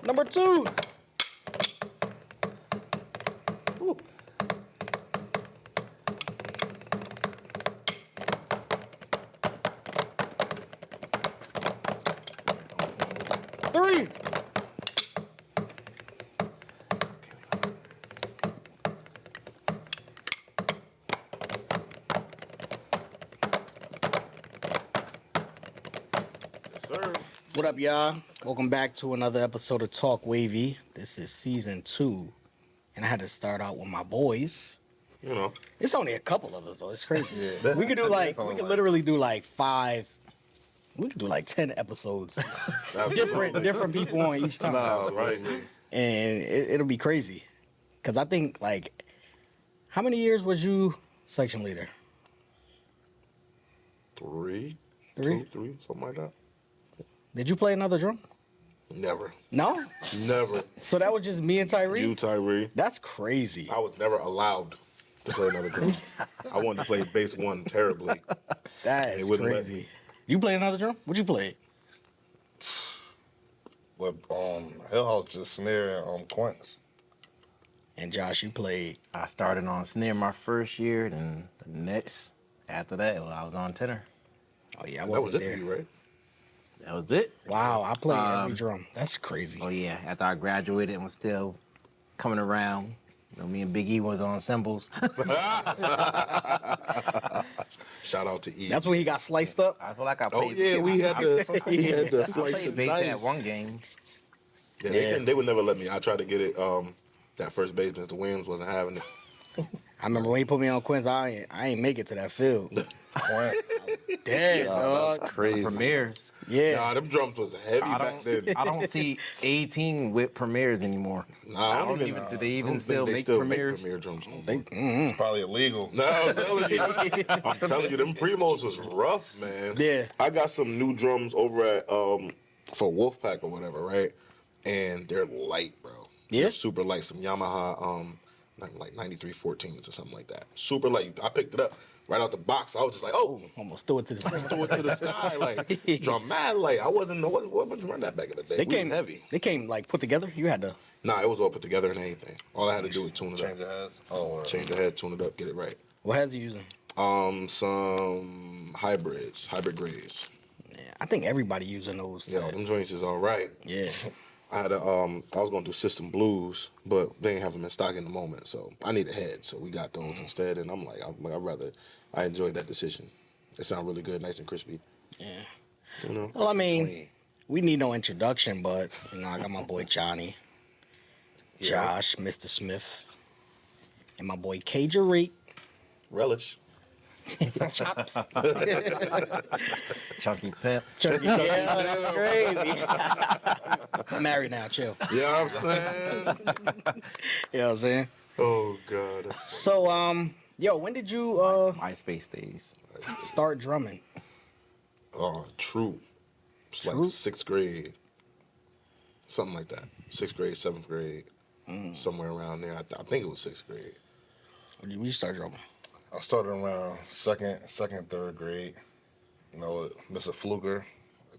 Number 2. Ooh. Three. What up, y'all? Welcome back to another episode of TalkWavyy. This is season 2, and I had to start out with my boys. You know, it's only a couple of us, though. It's crazy. Yeah. We could do literally do like 5. We could do like 10 episodes. different people on each time. no, right? And it'll be crazy. Because I think, like, how many years was you section leader? 3, 3? 2, 3, something like that. Did you play another drum? Never. No? Never. So that was just me and Tyree? You, Tyree. That's crazy. I was never allowed to play another drum. I wanted to play bass 1 terribly. That is crazy. You play another drum? What'd you play? But HillHouse just snare and Quince. And Josh, you played? I started on snare my first year, then the next after that, I was on tenor. Oh yeah, I That was wasn't it there. for you, right? That was it. Wow, I played every drum. That's crazy. Oh yeah, after I graduated and was still coming around, you know, me and Big E was on cymbals. Shout out to E. That's when he got sliced up. I feel like I Oh played. yeah, we had the I slice played and bass dice. at one game. Yeah, they would never let me. I tried to get it. That first base, Mr. Williams wasn't having it. I remember when he put me on Quince, I ain't make it to that field. Damn, dog. That's crazy. Premieres. Yeah. Nah, them drums was heavy back then. I don't see 18 with premieres anymore. Nah, I don't even. Do they I even don't still think make they premieres? Premier drums. It's probably illegal. No, I'm telling you. I'm telling you, them Primos was rough, man. Yeah. I got some new drums over at for Wolfpack or whatever, right? And they're light, bro. Yeah? They're super light. Some Yamaha like 9314s or something like that. Super light. I picked it up right out the box. I was just like, oh, Almost threw it to the sky. throw it to the sky, like drum mad light. I wasn't run that back in the day. They We came was heavy. They came like put together. You had to. Nah, it was all put together and anything. All I had to do was tune it up. Change your heads. Oh, Change the head, tune it up, get it right. What heads you using? Some hybrids, hybrid grays. Yeah, I think everybody using those. Yo, them joints is all right. Yeah. I had I was gonna do System Blues, but they ain't have them in stock in the moment, so I need a head, so we got those instead. And I'm like, I enjoyed that decision. They sound really good, nice and crispy. Yeah. You know. Well, I mean, we need no introduction, but you know, I got my boy Johnny, Josh, Mr. Smith, and my boy K. Relish. Chops. Chunky Pimp. Yeah, that's crazy. I'm married now, chill. You know what I'm saying? You know what I'm saying? Oh God. So, yo, when did you MySpace days. start drumming? Oh, true. It's like True? 6th grade, something like that. 6th grade, 7th grade, somewhere around there. I think it was 6th grade. When you start drumming? I started around second, third grade. You know, Mr. Fluker,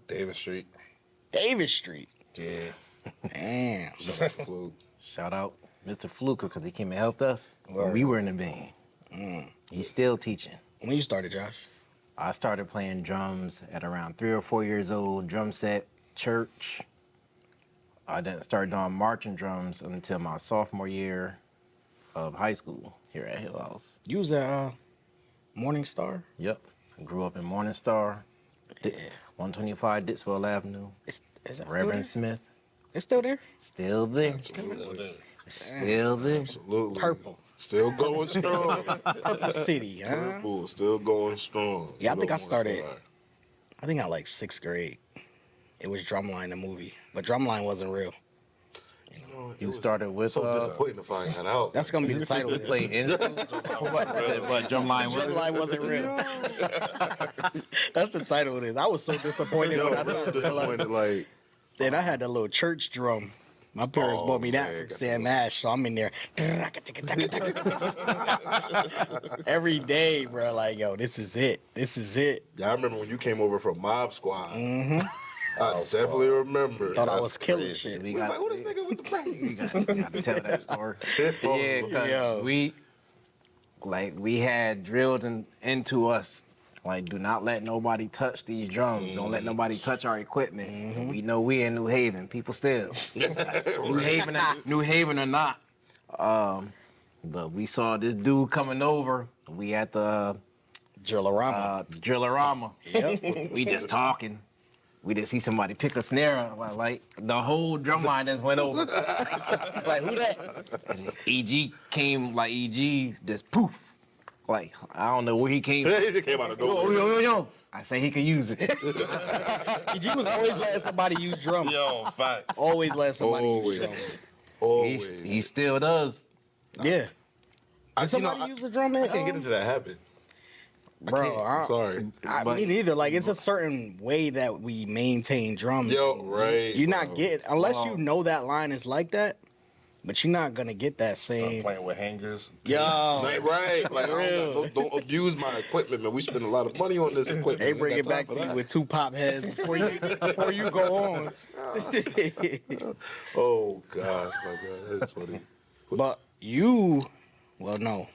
Davis Street. Davis Street. Yeah. Damn. Shout out to Fluke. Shout out Mr. Fluker because he came and helped us when we were in the band. He's still teaching. When you started, Josh? I started playing drums at around 3 or 4 years old, drum set, church. I didn't start doing marching drums until my sophomore year of high school here at HillHouse. You was at Morning Star? Yep. I grew up in Morning Star, 125 Dixwell Avenue. Is that Reverend still there? Smith, It's still there? still there. Absolutely. Still there. Absolutely. Purple. Still going strong. Purple City, huh? Purple, still going strong. Yeah, I You think know I started- Morning Star. I think I like 6th grade. It was Drumline, the movie. But Drumline wasn't real. It You was started with so disappointing to find that out. That's going to be the title. you of this. played instruments. What drumline was it? Drumline wasn't real. That's the title of this. I was so disappointed Yo, when I real started. disappointed. Like, Then I had that little church drum. My parents Oh, bought me that man, from got Sam Ash, so I'm in there every day, bro. Like, yo, this is it. This is it. yeah, I remember when you came over from Mob Squad. I definitely remember. Thought I was killing crazy. shit. We We was got, like, who this nigga with the brains? we got to tell that story. Oh, Yeah, Yo. because we had drilled into us, like, do not let nobody touch these drums. Don't let nobody touch our equipment. And we know we in New Haven. People still. New Haven or not. But we saw this dude coming over. We at the Drillorama. Drillorama. Yep. We just talking. We didn't see somebody pick a snare. Like the whole drum line just went over. Like, who that? And EG came, like, EG just poof. Like, I don't know where he came from. He just came out of Yo, nowhere. yo, yo, yo. I say he could use it. EG was always letting somebody use drums. Yo, facts. Always letting somebody use Always. drums. Always. He still does. Yeah. I, Did somebody use the drum, man? I can't get into that habit. Bro, I'm sorry. Me neither. Like, it's a certain way that we maintain drums. Yo, right. You're not bro. getting, unless you know that line is like that, but you're not gonna get that I'm same. playing with hangers. Yo, Like, right. Like, don't abuse my equipment, man. We spend a lot of money on this equipment. they We bring got it back time to for you that. with two pop heads before you go on. Oh, gosh, my God. That's funny. But well, no.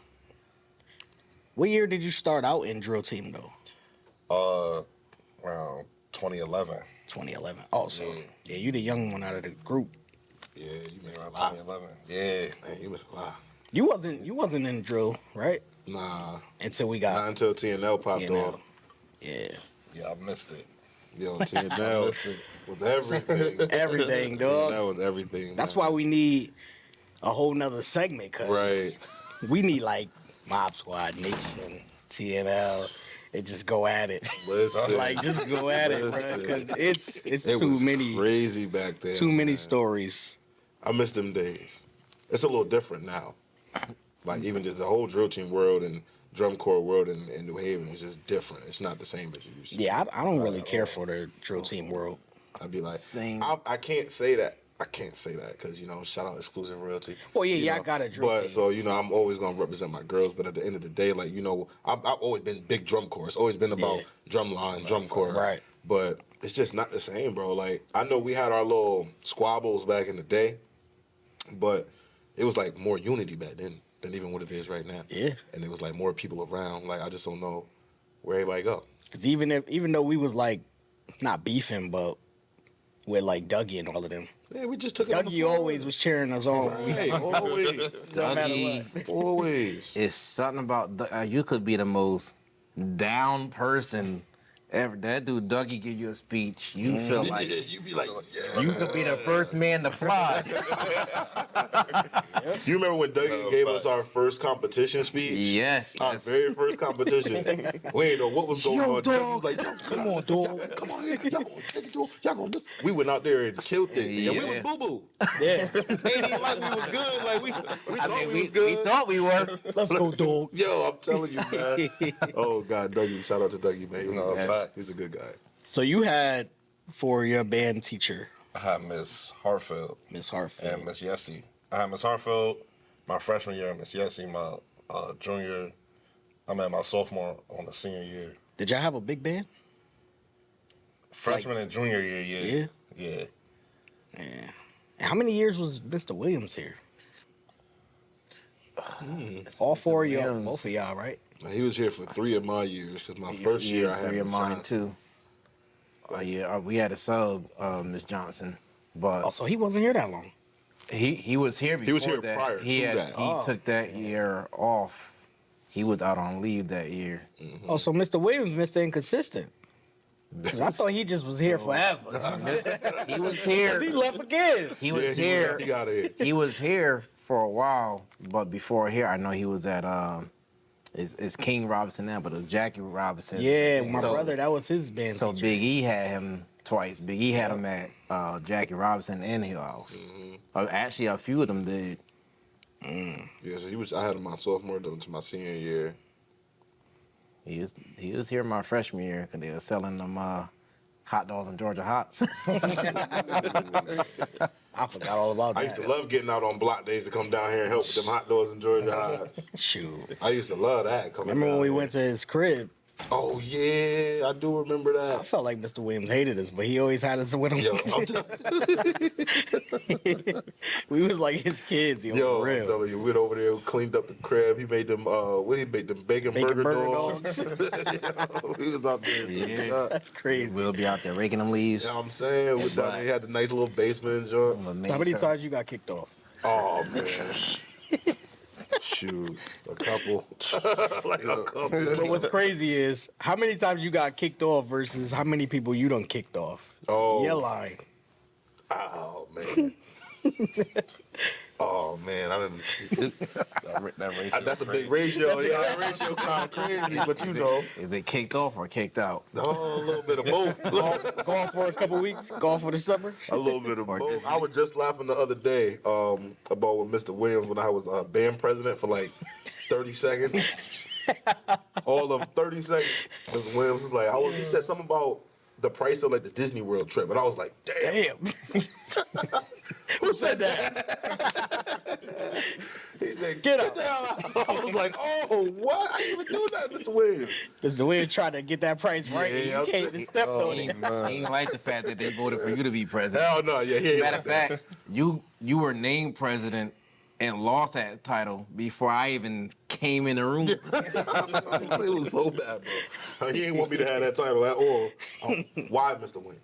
What year did you start out in drill team though? Around 2011. 2011. Oh, so yeah, you the young one out of the group. Yeah, you missed a Around lot. 2011. Yeah. Man, you missed a lot. You wasn't in drill, right? Nah. Until we Not got until TNL popped TNL. off. Yeah. Yeah, I missed it. Yo, TNL was everything. Everything, dog. That was everything. That's man. why we need a whole nother segment, cause Right. we need like Mob Squad, Nation, TNL, and just go at it. Listen, Like just go at it, bro. Listen. Because it's it too was many crazy back then. too many man. stories. I miss them days. It's a little different now. Like even just the whole drill team world and drum corps world in New Haven is just different. It's not the same as it used to. Yeah, I don't really care for the drill team world. I'd be like, Same. I can't say that. I can't say that because shout out Exclusive Realty. Well, yeah, You yeah, I know, got a drill but team. so I'm always gonna represent my girls. But at the end of the day, like I've always been big drum corps. It's always been about drumline, drum corps. Right. But it's just not the same, bro. Like I know we had our little squabbles back in the day, but it was like more unity back then than even what it is right now. Yeah. And it was like more people around. Like I just don't know where everybody go. Because even though we was like not beefing, but with like Dougie and all of them, Yeah, we just took it on the Dougie floor. always was cheering us on. Right, always. No matter Dougie, what. Always. it's something about you could be the most down person ever. That dude Dougie give you a speech, you feel like You be like, yeah. you could be the first man to fly. You remember when Dougie No, gave facts. us our first competition speech? Yes, Our yes. very first competition. We ain't know what was going Yo, on. dog. Like, yo, Come on, dog. come on, y'all gonna take it to him. Y'all gonna do. We went out there and killed it, and we was Yeah. boo boo. Yeah. Ain't even like we was good. Like we I thought mean, we was good. we thought we were. Let's go, dog. Yo, I'm telling you, man. Oh God, Dougie! Shout out to Dougie, man. No, fact. He's a good guy. So you had for your band teacher, I had Miss Hartfield Miss Hartfield. and Miss Yessie. I had Miss Hartfield my freshman year, Miss Yessie my junior. I'm at my sophomore on the senior year. Did y'all have a big band? Freshman and junior year, Yeah? yeah. Yeah. And how many years was Mr. Williams here? All Mr. four of y'all, Williams. both of y'all, right? Now, he was here for 3 of my years because my first year I had 3 of Miss mine Johnson. too. Yeah, we had a sub, Miss Johnson, but Oh, so he wasn't here that long. he was here before was here that. prior he to had that. he took that year off. He was out on leave that year. Oh, so Mr. Williams, Mr. Inconsistent. 'Cause I thought he just was here forever. He was here. He left again. He was Yeah, here. He got here. He was here for a while, but before here, I know he was at it's King Robinson now, but it was Jackie Robinson. Yeah, my So- brother, that was his band. So teacher. Big E had him twice. Big E had him at Jackie Robinson and HillHouse. Actually, a few of them did. Yeah, so I had him my sophomore to my senior year. He was here my freshman year because they were selling them hot dogs and Georgia Hots. I forgot all about that. I used to love getting out on block days to come down here and help with them hot dogs and Georgia Hots. Shoot. I used to love that. Coming Remember when down we here. went to his crib Oh yeah, I do remember I that. felt like Mr. Williams hated us, but he always had us with him. Yo, I'm We was like his kids, yo, Yo, for I'm real. telling you, we went over there, cleaned up the crib. He made them, what he made them bacon burger dogs. Yo, we was out there. cleaning up. That's crazy. We'll be out there raking them leaves. You know what I'm saying? We down there, he had the nice little basement joint. But How many sure- times you got kicked off? Oh man. Shoot, a couple. Like a couple. But what's crazy is how many times you got kicked off versus how many people you done kicked off. Oh. You're lying. Oh man. Oh man, I didn't. That ratio That's a crazy. big ratio. Yeah, that ratio kind of crazy, but you know, Is it kicked off or kicked out? a little bit of both. Gone for a couple weeks, gone for the summer. A little bit of Or both. just- I was just laughing the other day about with Mr. Williams when I was band president for like 30 seconds. All of 30 seconds. Mr. Williams was like, he said something about the price of like the Disney World trip, and I was like, damn. Damn. Who said that? He said, Get up. down. I was like, oh, what? I didn't even do that, Mr. Williams. Mr. Williams trying to get that price right. Yeah, and you I'm can't saying- step Oh, on it. man. He ain't like the fact that they voted for you to be president. Hell no, yeah, he ain't Matter like of that. fact, you were named president and lost that title before I even came in the room. It was so bad, bro. He ain't want me to have that title at all. Why, Mr. Williams?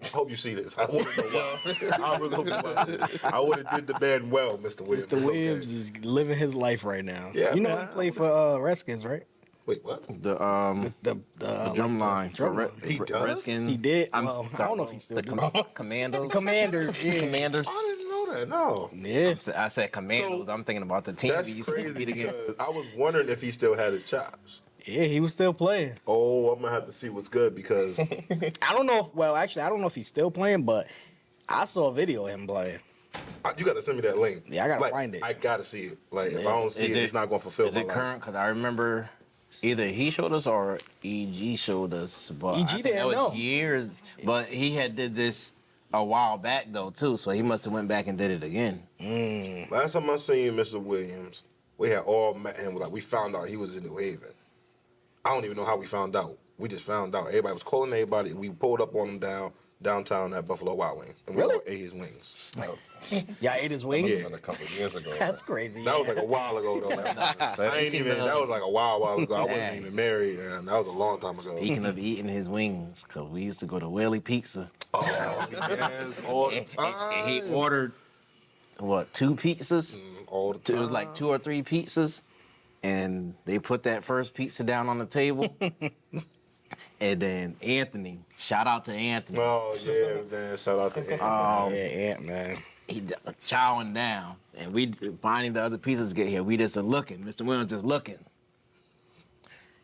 I hope you see this. I want to know why. I really hope you why. I would have did the man well, Mr. Williams. Mr. It's Williams okay. is living his life right now. Yeah, you know man. he played for Redskins, right? Wait, what? The drumline for Drumline. He does? Redskins. He did. I'm Well, I sorry, don't know if he still the do. Commandos. Commanders. Yeah. Commanders. I didn't know that. No. Yeah. I said Commandos. So, I'm thinking about the team That's we used to crazy compete against. because I was wondering if he still had his chops. Yeah, he was still playing. Oh, I'm gonna have to see what's good because I don't know if, well, actually, I don't know if he's still playing, but I saw a video of him playing. you got to send me that link. Yeah, I gotta find it. I gotta see it. Like if I Yeah. don't see Is it, it's not gonna fulfill Is my it life. current? Because I remember either he showed us or EG showed us. But EG I think didn't that was know. years. But he had did this a while back though too, so he must have went back and did it again. Last time I seen Mr. Williams, we had all met him. Like we found out he was in New Haven. I don't even know how we found out. We just found out. Everybody was calling everybody, and we pulled up on him downtown at Buffalo Wild Wings, and we Really? all ate his wings. Y'all ate his wings? Yeah. A couple of years ago. That's crazy. That was like a while ago though. I ain't even. That was like a while ago. I wasn't even married, and that was a long time ago. Speaking of eating his wings, because we used to go to Whaley Pizza. Oh, yes, all the And time. he ordered, what, 2 pizzas? All the It time. was like 2 or 3 pizzas. And they put that first pizza down on the table. And then Anthony, shout out to Anthony. Oh yeah, man! Shout out to Ant. Yeah, Ant, man. He chowing down. And we finding the other pizzas get here. We just are looking. Mr. Williams just looking.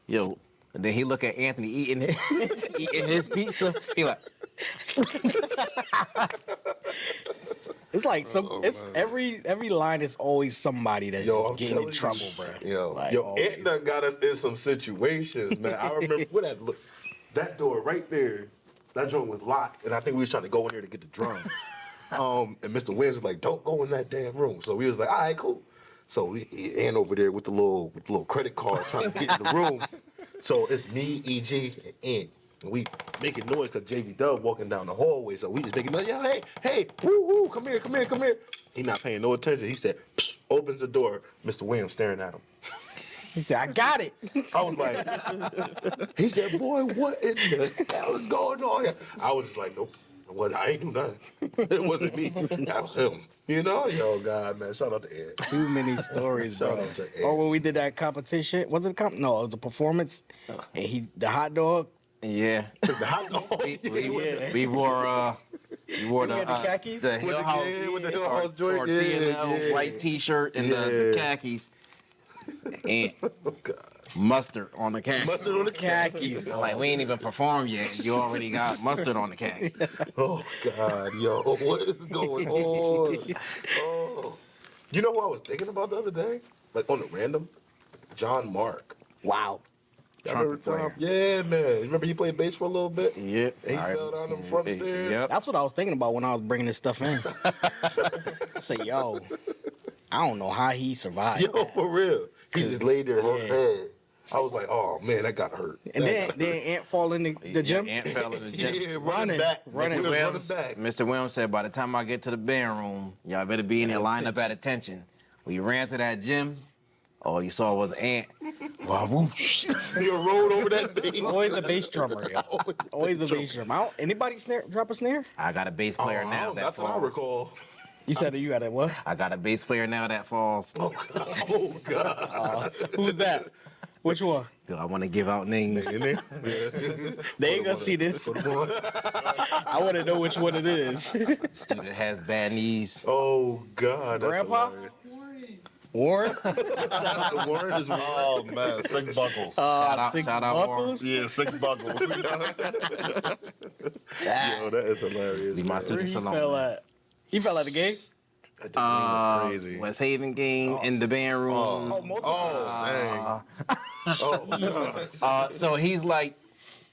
Yo, and then he look at Anthony eating his pizza. He like, It's like it's every line is always somebody that's Yo, just I'm getting in telling trouble, you. bro. Yo, Like, Ant always. done got us in some situations, man. I remember what that look. That door right there, that joint was locked, and I think we was trying to go in there to get the drums. And Mr. Williams was like, "Don't go in that damn room." So we was like, "All right, cool." So we Ant over there with the little credit card trying to get in the room. So it's me, EG, and Ant. And we making noise because JV Dub walking down the hallway. So we just making noise. Yo, hey, woo, woo, come here. He not paying no attention. He said, psh, opens the door. Mr. Williams staring at him. He said, "I got it." I was like, he said, "Boy, what in the hell is going on here?" I was just like, "Nope, I ain't do nothing. It wasn't me. That was him." You know, yo, God, man, shout out to Ed. Too many stories, Shout bro. out to Ed. Or when we did that competition, was it no, it was a performance, and the hot dog. yeah. The hot dog. We wore We had the khakis? the With the- HillHouse, yeah, with the HillHouse joint, TNL yeah. white T-shirt and the Yeah. khakis, and Oh, God. mustard on the khakis. Mustard on the khakis. Like we ain't even performed yet. You already got mustard on the khakis. Oh, God, yo, what is going on? Oh. You know who I was thinking about the other day? Like on the random? John Mark. Wow. Y'all Trumpet remember John? player. Yeah, man. Remember he played bass for a little bit? Yep. And he fell down them front stairs? Yep. That's what I was thinking about when I was bringing this stuff in. I said, "Yo, I don't know how he survived." Yo, for real. He just laid there on his head. I was like, oh man, that got hurt. And then Ant fall in the gym. Yeah, Ant fell in the gym. Yeah, Running, running. Mr. Williams, back. Mr. Williams said, by the time I get to the band room, y'all better be in there lined up at attention. When you ran to that gym, all you saw was Ant. Wow, whoosh. You rolled over that bass. Always a bass drummer, yo. Always a bass drummer. Anybody drop a snare? I got a bass player now that That's what I falls. recall. You said you got a what? I got a bass player now that falls. Oh God. Who's that? Which one? Do I want to give out names? In there? They ain't gonna see this. I want to know which one it is. Student has bad knees. Oh God. That's Grandpa? hilarious. Warren? The word is Oh man, 6 buckles. Shout out, Six shout out, Warren. buckles? Yeah, 6 buckles. Yo, that is hilarious. Leave my man. Where students he alone. fell man. at? He fell at the game? That game was crazy. West Haven game in the band room. Oh, multiple. Oh dang. Oh God. So he's like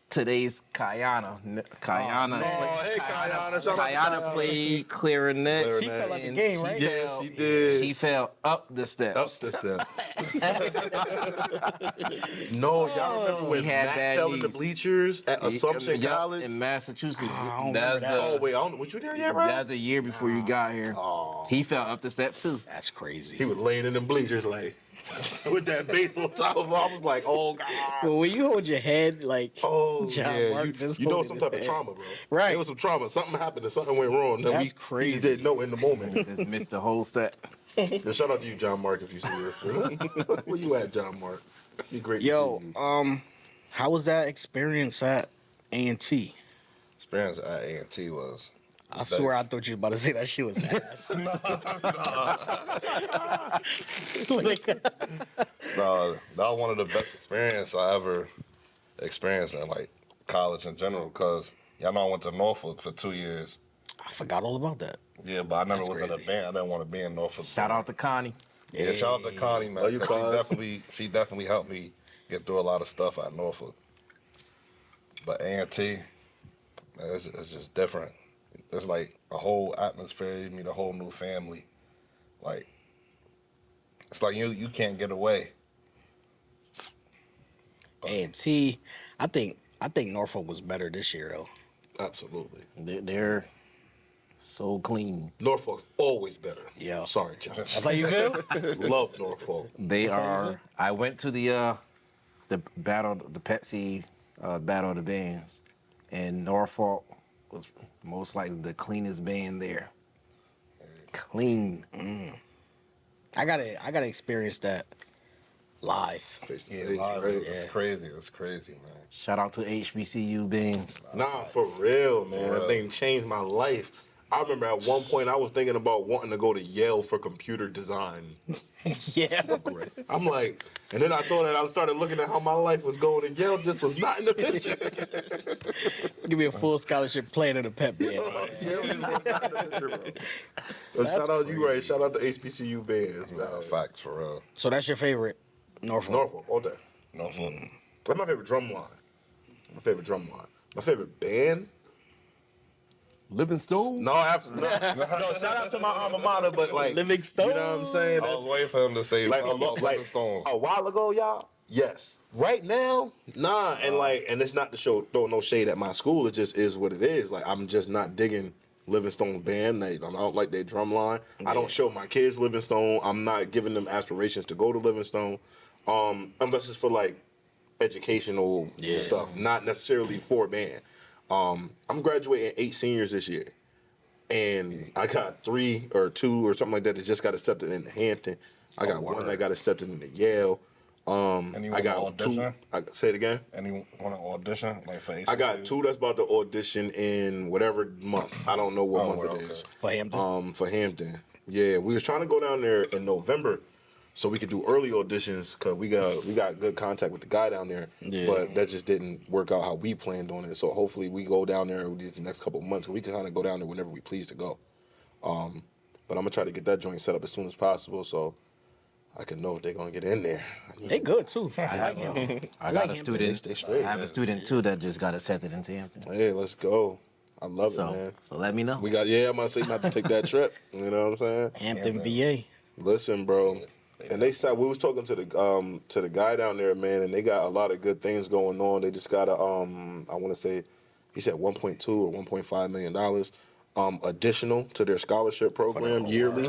today's Kayana. Kayana. Oh, hey, Kayana. Shout out to Kayana played clarinet. She fell at the and game, right? Yeah, she did. She fell up the steps. Up the step. No, y'all remember when He had Matt bad fell in the knees. bleachers at Assumption Yup, College? in Massachusetts. don't That's remember that. Oh wait, I don't know. Was you there yet, bro? That's a year before you got here. He fell up the steps too. That's crazy. He was laying in them bleachers like with that bass on top of him. I was like, oh God. But when you hold your head like Oh John yeah, Mark you just know holding some his type of head. trauma, bro. Right. There was some trauma. Something happened and something went wrong. That That's we crazy. just didn't know in the moment. That's Mr. Holstep. And shout out to you, John Mark, if you see this. Where you at, John Mark? Be great Yo, to see you. how was that experience at A&T? Experience at A&T was. I swear I thought you were about to say that shit was ass. Swear to God. That was one of the best experiences I ever experienced in like college in general. Cause y'all know I went to Norfolk for 2 years. I forgot all about that. Yeah, but I never That's was in a crazy. band. I didn't want to be in Norfolk. Shout out to Connie. Yeah, shout out to Connie, man. Love you, 'cause Cos. she definitely helped me get through a lot of stuff at Norfolk. But A&T, man, it's just different. It's like a whole atmosphere. You meet a whole new family. Like, it's like you can't get away. A&T, I think Norfolk was better this year though. Absolutely. They're so clean. Norfolk's always better. Yeah. Sorry, John. That's how you feel? Love Norfolk. They are. I went to the battle, the Pepsi battle of the bands, and Norfolk was most likely the cleanest band there. Clean. I gotta experience that live. Face to Yeah, face, live, right? it's crazy. It's crazy, man. Shout out to HBCU bands. Nah, for real, man. For That real. thing changed my life. I remember at one point I was thinking about wanting to go to Yale for computer design. Yeah. I'm like, and then I thought that I started looking at how my life was going, and Yale just was not in the picture. Give me a full scholarship playing in a pep band. Yale just was not in the picture, bro. But shout out, you right? Shout out to HBCU bands, man. Nah, facts for real. So that's your favorite, Norfolk? Norfolk all day. Norfolk. That's my favorite drum line. My favorite drum line. My favorite band. Livingstone. No, absolutely. No, shout out to my alma mater, but like, Livingstone. you know what I'm saying? I was waiting for him to say Like, something about like Livingstone. a while ago, y'all. Yes. Right now, nah. And like, and it's not to throw no shade at my school. It just is what it is. Like, I'm just not digging Livingstone's band. I don't like their drum line. I don't show my kids Livingstone. I'm not giving them aspirations to go to Livingstone, unless it's for like educational stuff, not necessarily for a band. I'm graduating 8 seniors this year, and I got 3 or 2 or something like that just got accepted into Hampton. I got one that got accepted into Yale. Anyone I got audition? 2. Say it again. Anyone want to audition like for HBCU? I got 2 that's about to audition in whatever month. I don't know what month okay. it is. For Hampton? For Hampton. Yeah, we was trying to go down there in November so we could do early auditions because we got good contact with the guy down there. Yeah. But that just didn't work out how we planned on it. So hopefully we go down there these next couple of months. We can kind of go down there whenever we please to go. But I'm gonna try to get that joint set up as soon as possible so I can know if they're gonna get in there. They good too. I like him. I like got a Hampton. student. They straight, I have a man. student too that just got accepted into Hampton. Hey, let's go. I love it, man. So let me know. We got I'm gonna say not to take that trip. You know what I'm saying? Hampton, VA. Listen, bro. And they said we was talking to the guy down there, man, and they got a lot of good things going on. They just got a I want to say, he said 1.2 or 1.5 million dollars additional to their scholarship program yearly.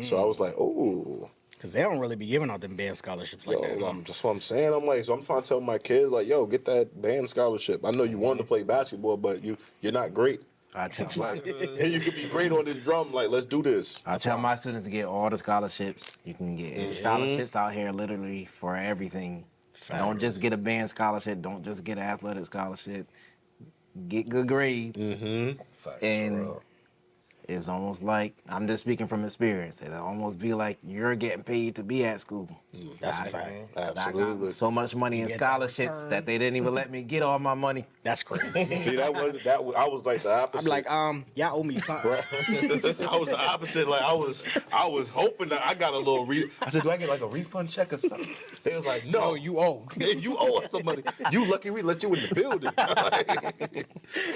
So I was like, oh. Because they don't really be giving out them band scholarships like that. Huh? Just what I'm saying. I'm like, so I'm trying to tell my kids, like, yo, get that band scholarship. I know you wanted to play basketball, but you're not great. I tell my And you could be great on the drum. Like, let's do this. I tell my students to get all the scholarships. You can get scholarships out here literally for everything. Don't just get a band scholarship. Don't just get an athletic scholarship. Get good grades. Facts, And for real. it's almost like, I'm just speaking from experience, it'll almost be like you're getting paid to be at school. That's a fact. I Absolutely. got so much money in get that scholarships return. that they didn't even let me get all my money. That's crazy. See, I was like the opposite. I'm like, y'all owe me something. I was the opposite. Like I was hoping that I got a little I said, do I get like a refund check or something? They was like, no, Oh, you owe. you owe us some money. You lucky we let you in the building.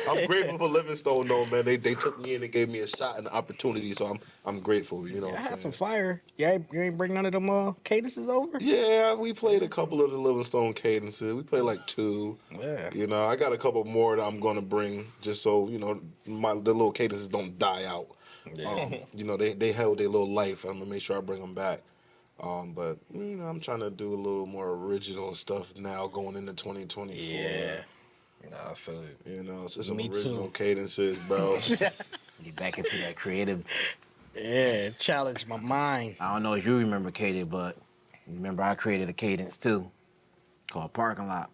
I'm grateful for Livingstone though, man. They took me in and gave me a shot and an opportunity, so I'm grateful. You know, I what I'm had some saying? fire. You ain't bring none of them cadences over? Yeah, we played a couple of the Livingstone cadences. We played like 2. Yeah. You know, I got a couple more that I'm gonna bring just so the little cadences don't die out. You know, they held their little life. I'm gonna make sure I bring them back. But I'm trying to do a little more original stuff now going into 2024. Yeah. Nah, I feel you. You know, it's just some Me original too. cadences, bro. Get back into that creative. Yeah, challenge my mind. I don't know if you remember Katie, but remember I created a cadence too, called Parking Lot.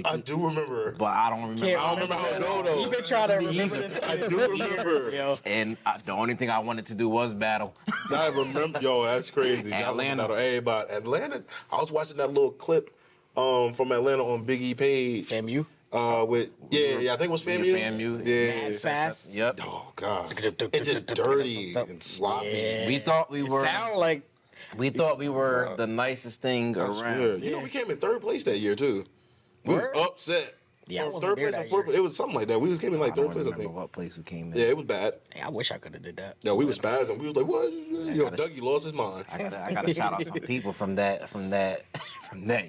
I do remember. But I don't remember. Can't I don't remember how it go though. You've been trying to remember this. I do remember. Yo. And the only thing I wanted to do was battle. I remember. Yo, that's crazy. Atlanta. Everybody. Atlanta. I was watching that little clip from Atlanta on Big E page. FAMU? With I think it was FAMU. FAMU. Yeah. Mad fast. Yep. Oh God. It's just dirty and sloppy. Yeah. We thought we were. Sound like The nicest thing I around. swear. You know, we came in 3rd place that year too. We was Word? upset. Yeah, I Or wasn't 3rd there place or that 4th year. place. It was something like that. We came in like I 3rd don't place, I remember think. what place we came in. Yeah, it was bad. hey, I wish I could have did that. Yeah, we was spazzing. We was like, what? Yo, gotta- Dougie lost his mind. I gotta shout out some people from that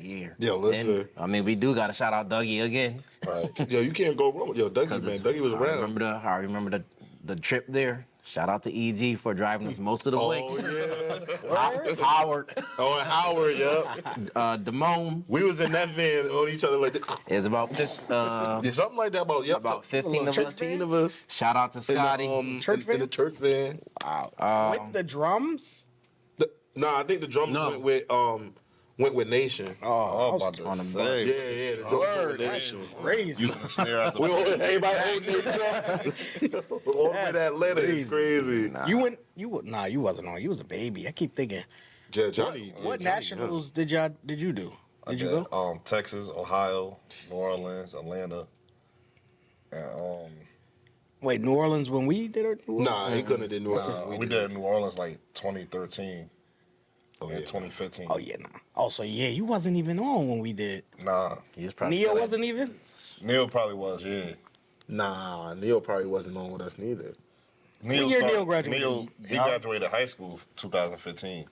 year. Yo, listen. And, I mean, we do gotta shout out Dougie again. Right. Yo, you can't go wrong with Dougie, man. Dougie was around. I remember the trip there. Shout out to EG for driving us most of the way. Oh, yeah. Howard, Oh, and Howard, yeah. Damone. We was in that van on each other like this. It's about just Yeah, something like that. About 15 of us. 15 of us. Shout out to Scotty. In Church in the church van. Wow. With the drums? Nah, I think the drums No. went with Nation. Oh, I'm about to on the say. Yeah, the drums went with Nation. Crazy. Using the snare at the We all, everybody owned their drums. All the way to Atlanta is crazy. You wasn't on. You was a baby. I keep thinking. Yeah, Johnny. What Johnny, nationals did you do? Did you go? Texas, Ohio, New Orleans, Atlanta, and Wait, New Orleans when we did it? Nah, he couldn't have did New Orleans. we did New Orleans like 2013 Oh, and yeah. 2015. Oh yeah, nah. Also, yeah, you wasn't even on when we did. Nah, He was probably Neo still wasn't even. Neil probably was. Yeah, Nah, Neil probably wasn't on with us neither. Neil year started- Neil graduated? He graduated high school 2015.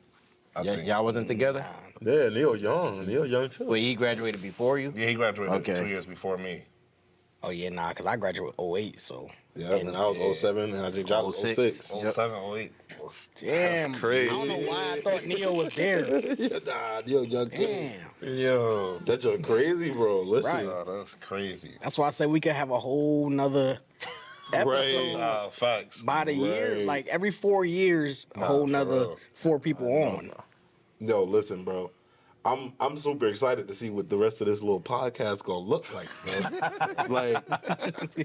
I think. Y'all wasn't together? Yeah, Neil young. Neil young too. Wait, he graduated before you? Yeah, he graduated Okay. 2 years before me. Oh yeah, nah, cause I graduated 08, so. Yeah, and I was 07, and I think Josh was 06. 07, 08. Damn, crazy. I don't know why I thought Neo was there. Nah, Neil young too. Damn. Yo, That's just crazy, bro. Listen. Right. nah, that's crazy. That's why I said we could have a whole nother episode Right. Nah, facts. by the year. Right. Like every 4 years, a whole for nother real. 4 people on. Yo, listen, bro. I'm super excited to see what the rest of this little podcast gonna look like, man. Like,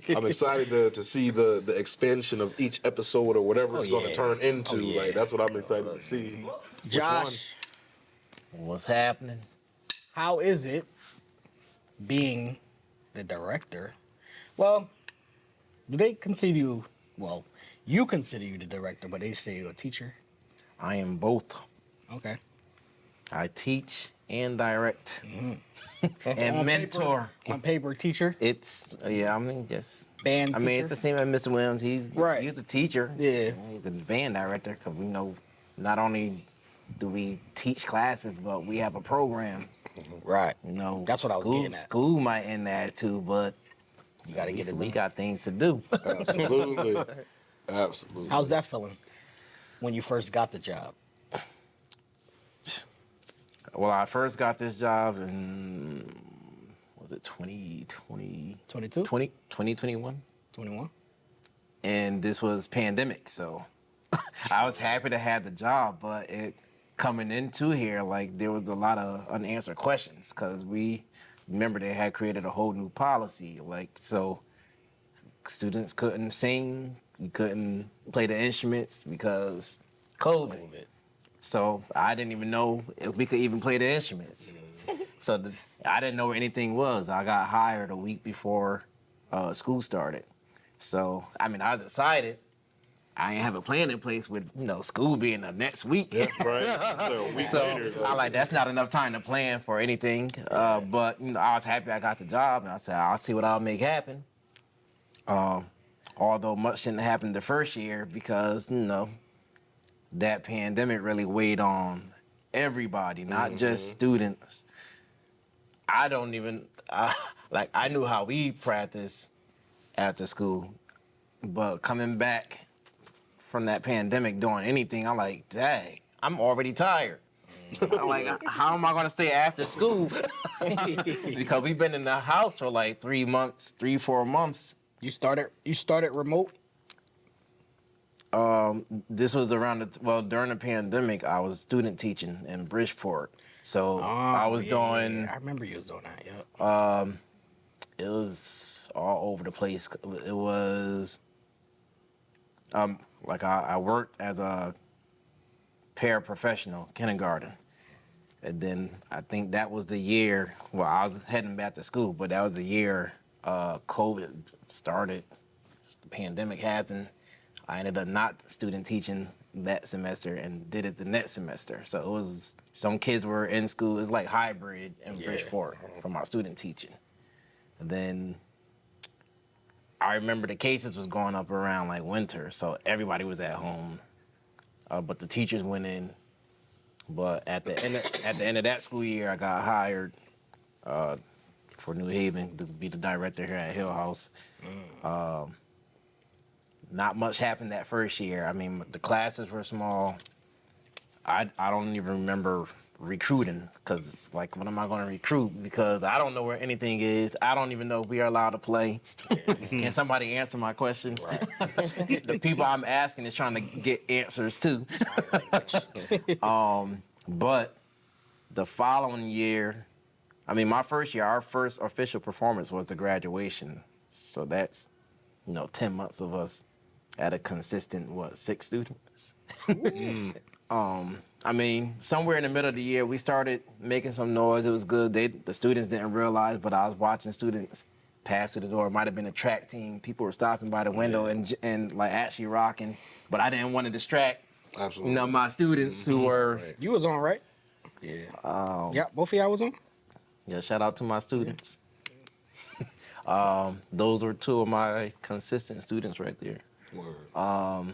I'm excited to see the expansion of each episode or whatever it's gonna yeah. turn into. Oh, yeah. Like, that's what I'm excited to see. Josh, What's happening? how is it being the director? Well, do they consider you? Well, you consider you the director, but they say you're a teacher. I am both. Okay. I teach and direct and On mentor. Paper, on paper, teacher. It's I mean just Band I mean teacher? it's the same as Mr. Williams. He's Right. He's the teacher. Yeah. He's the band director because we know not only do we teach classes, but we have a program. Right. You know, That's what I was school, getting at. School might end that too, but You got to get it we done. got things to do. Absolutely. Absolutely. How's that feeling when you first got the job? Well, I first got this job in, was it 2020? 22? 2021? 21? And this was pandemic, so I was happy to have the job, but it coming into here, like there was a lot of unanswered questions because we remember they had created a whole new policy, like so students couldn't sing, you couldn't play the instruments because COVID. So I didn't even know if we could even play the instruments. So I didn't know where anything was. I got hired a week before school started. So, I mean, I decided I ain't have a plan in place with, school being the next week. Yeah, right. So a week So later. I like, that's not enough time to plan for anything. But, I was happy I got the job, and I said, I'll see what I'll make happen. Although much didn't happen the first year because, that pandemic really weighed on everybody, not just students. I knew how we practiced after school, but coming back from that pandemic doing anything, I'm like, dang, I'm already tired. I'm like, how am I gonna stay after school? Because we've been in the house for like 4 months. You started remote? This was during the pandemic, I was student teaching in Bridgeport. So I was doing, I remember you was doing that, yeah. it was all over the place. It was, I worked as a paraprofessional, kindergarten. And then I think that was the year, I was heading back to school, but that was the year COVID started, the pandemic happened. I ended up not student teaching that semester and did it the next semester. So it was, some kids were in school, it was like hybrid in Bridgeport for my student teaching. And then I remember the cases was going up around like winter, so everybody was at home. But the teachers went in. But at the end of that school year, I got hired for New Haven to be the director here at HillHouse. Not much happened that first year. I mean, the classes were small. I don't even remember recruiting because it's like, what am I going to recruit? Because I don't know where anything is. I don't even know if we are allowed to play. Can somebody answer my questions? Right. The people I'm asking is trying to get answers too. But the following year, I mean, my first year, our first official performance was the graduation. So that's, 10 months of us at a consistent, 6 students? I mean, somewhere in the middle of the year, we started making some noise. It was good. The students didn't realize, but I was watching students pass through the door. It might have been a track team. People were stopping by the window and like actually rocking, but I didn't want to distract, Absolutely. my students who were. Right. You was on, right? Yeah. Yeah, both of y'all was on? Yeah, shout out to my students. Those were 2 of my consistent students right there. Word.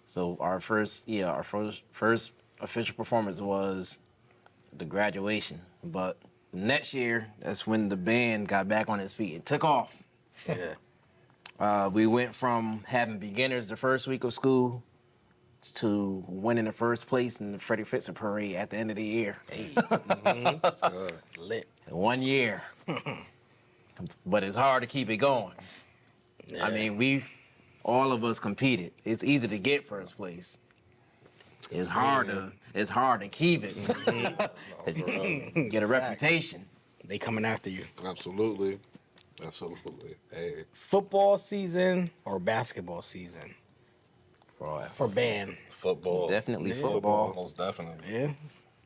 So our first official performance was the graduation. But the next year, that's when the band got back on its feet. It took off. Yeah. We went from having beginners the first week of school to winning the first place in the Freddie Fitzer parade at the end of the year. Hey, That's good. lit. 1 year. But it's hard to keep it going. Yeah. I mean, all of us competed. It's easy to get first place. It's hard to keep it. Get a reputation. They coming after you. Absolutely. Absolutely. Hey. Football season or basketball season for band? Football. Definitely Yeah. football. Most definitely. Yeah.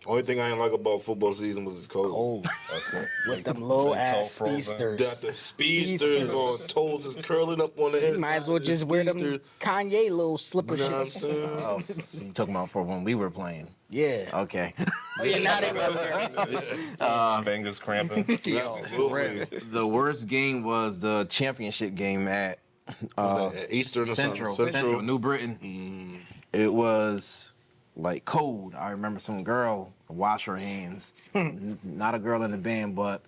Only thing I ain't like about football season was it's cold. Oh, That's it. with them little Big toe ass frozen. speedsters. Got the speedsters on, toes is curling up on the head. You might as well just wear them Kanye little slipper You know what I'm shits. saying? Oh, so you talking about for when we were playing? Yeah. Okay. Oh, yeah, now they were Fingers cramping. Yo, for real. The worst game was the championship game at At Eastern or something? Central, New Britain. It was like cold. I remember some girl wash her hands. Not a girl in the band, but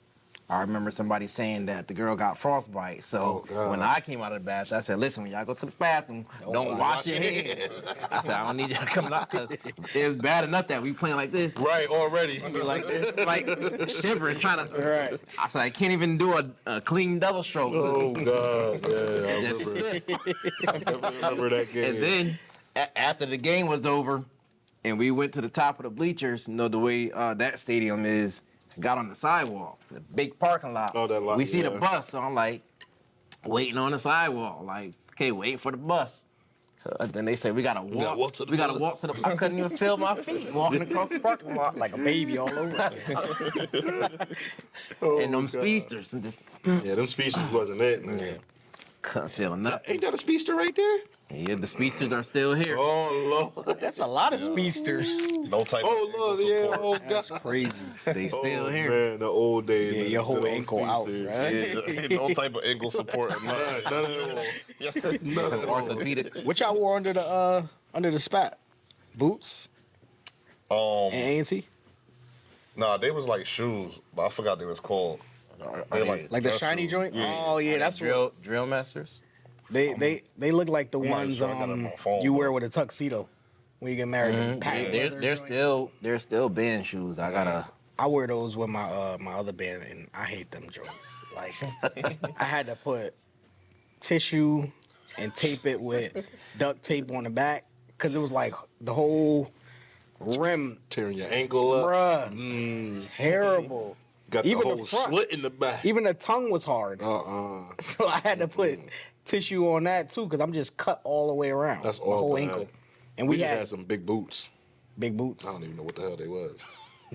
I remember somebody saying that the girl got frostbite. So when I came out of the bathroom, I said, listen, when y'all go to the bathroom, don't wash your hands. I said, I don't need y'all coming out because it's bad enough that we playing like this. Right, already. Be like this, like shivering, trying to. Right. I said, I can't even do a clean double stroke. Oh God, yeah, I Just remember. stiff. I definitely remember that game. And then after the game was over, and we went to the top of the bleachers, you know the way that stadium is. Got on the sidewalk, the big parking lot. Oh, that lot, we see the yeah. bus, so I'm like, waiting on the sidewalk, like, okay, waiting for the bus. So then they said we gotta walk. to the We gotta bus. walk to the. I couldn't even feel my feet walking across the parking lot Like a baby all over. and them speedsters. And just Yeah, them speeches wasn't it, man. couldn't feel nothing. Ain't that a speedster right there? Yeah, the speedsters are still here. Oh Lord. That's a lot of speedsters. No type Oh of Lord, ankle yeah. support. Oh That's God. crazy. They still Oh, here. Man, the old days. Yeah, man, your whole the old ankle out, speedsters. right? Yeah, no type of ankle support or nothing. None at all. Some orthopedics. What y'all wore under the spat? Boots and A&T? Nah, they was like shoes, but I forgot they was called. They Like the dress shiny shoes. joint? Oh yeah, that's what drill masters. they look like the I'm not ones sure, I got it on my phone, you but- wear with a tuxedo when you get married. Patent leather They're joints. still band shoes. I gotta. I wear those with my other band, and I hate them joints. Like I had to put tissue and tape it with duct tape on the back because it was like the whole rim, Tearing your ankle up. bruh, terrible. Got Even the the whole front. slit in the back. Even the tongue was hard, so I had to put tissue on that too because I'm just cut all the way around. That's my all whole bad. ankle. And We we just had had some big boots. big boots I don't even know what the hell they was.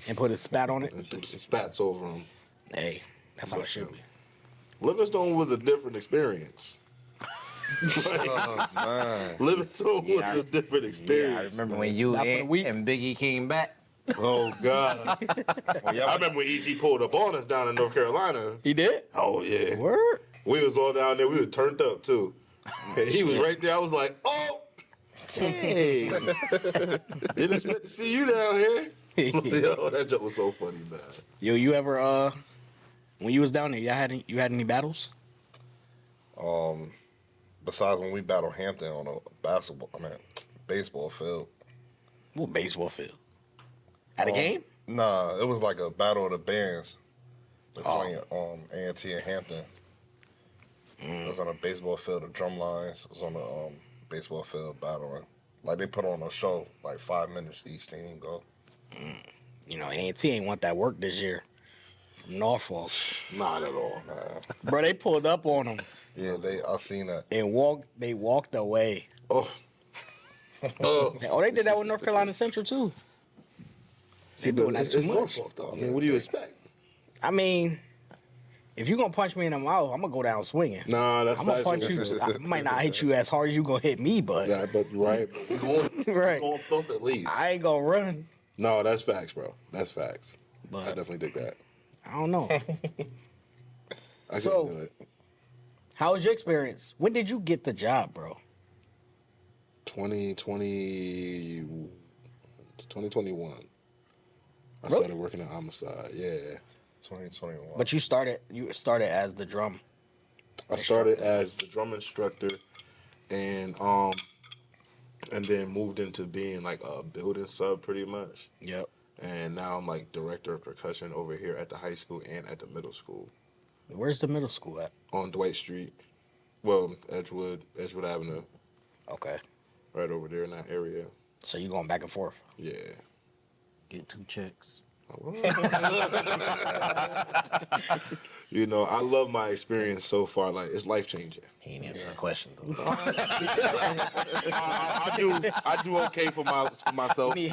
and put a spat on it. And threw some spats over them. Hey, that's how it should be. Livingstone was a different experience. Oh, man. Livingstone was a different experience. I remember when you Not for the and, week. and Biggie came back. Oh God! I remember when EG pulled up on us down in North Carolina. He did? Oh yeah, Word? we was all down there. We were turned up too, and he was right there. I was like, oh, hey, didn't expect to see you down here. Yo, that joke was so funny, man. Yo, you ever when you was down there, you had any battles? Besides when we battled Hampton on a baseball field. What baseball field? At a game? Nah, it was like a battle of the bands between A&T and Hampton. It was on a baseball field, the Drumlines was on the baseball field battling. Like they put on a show, like 5 minutes each team go. You know, A&T ain't want that work this year from Norfolk. Not at all, man. Bro, they pulled up on them Yeah, I seen that. and walked away. Oh, oh. Oh, they did that with North Carolina Central too. See, doing but that it's too much. Norfolk, though. I mean, what do you expect? I mean, if you gonna punch me in the mouth, I'm gonna go down swinging. Nah, that's I'm gonna punch factual. you. I might not hit you as hard as you gonna hit me, but Yeah, but right, but we going, Right. we going thump at least. I ain't gonna run. No, that's facts, bro. That's facts. I But definitely dig that. I don't know. I So- couldn't do it. How was your experience? When did you get the job, bro? 2021. I Really? started working at Homicide. Yeah. 2021. But you started as the drum. I started as the drum instructor and then moved into being like a building sub pretty much. Yep. And now I'm like director of percussion over here at the high school and at the middle school Where's the middle school at? on Dwight Street. Well, Edgewood Avenue, Okay. right over there in that area. So you going back and forth. Yeah. Get 2 chicks. You know, I love my experience so far. Like, it's life changing. He ain't answering the question though. I do okay for myself. Need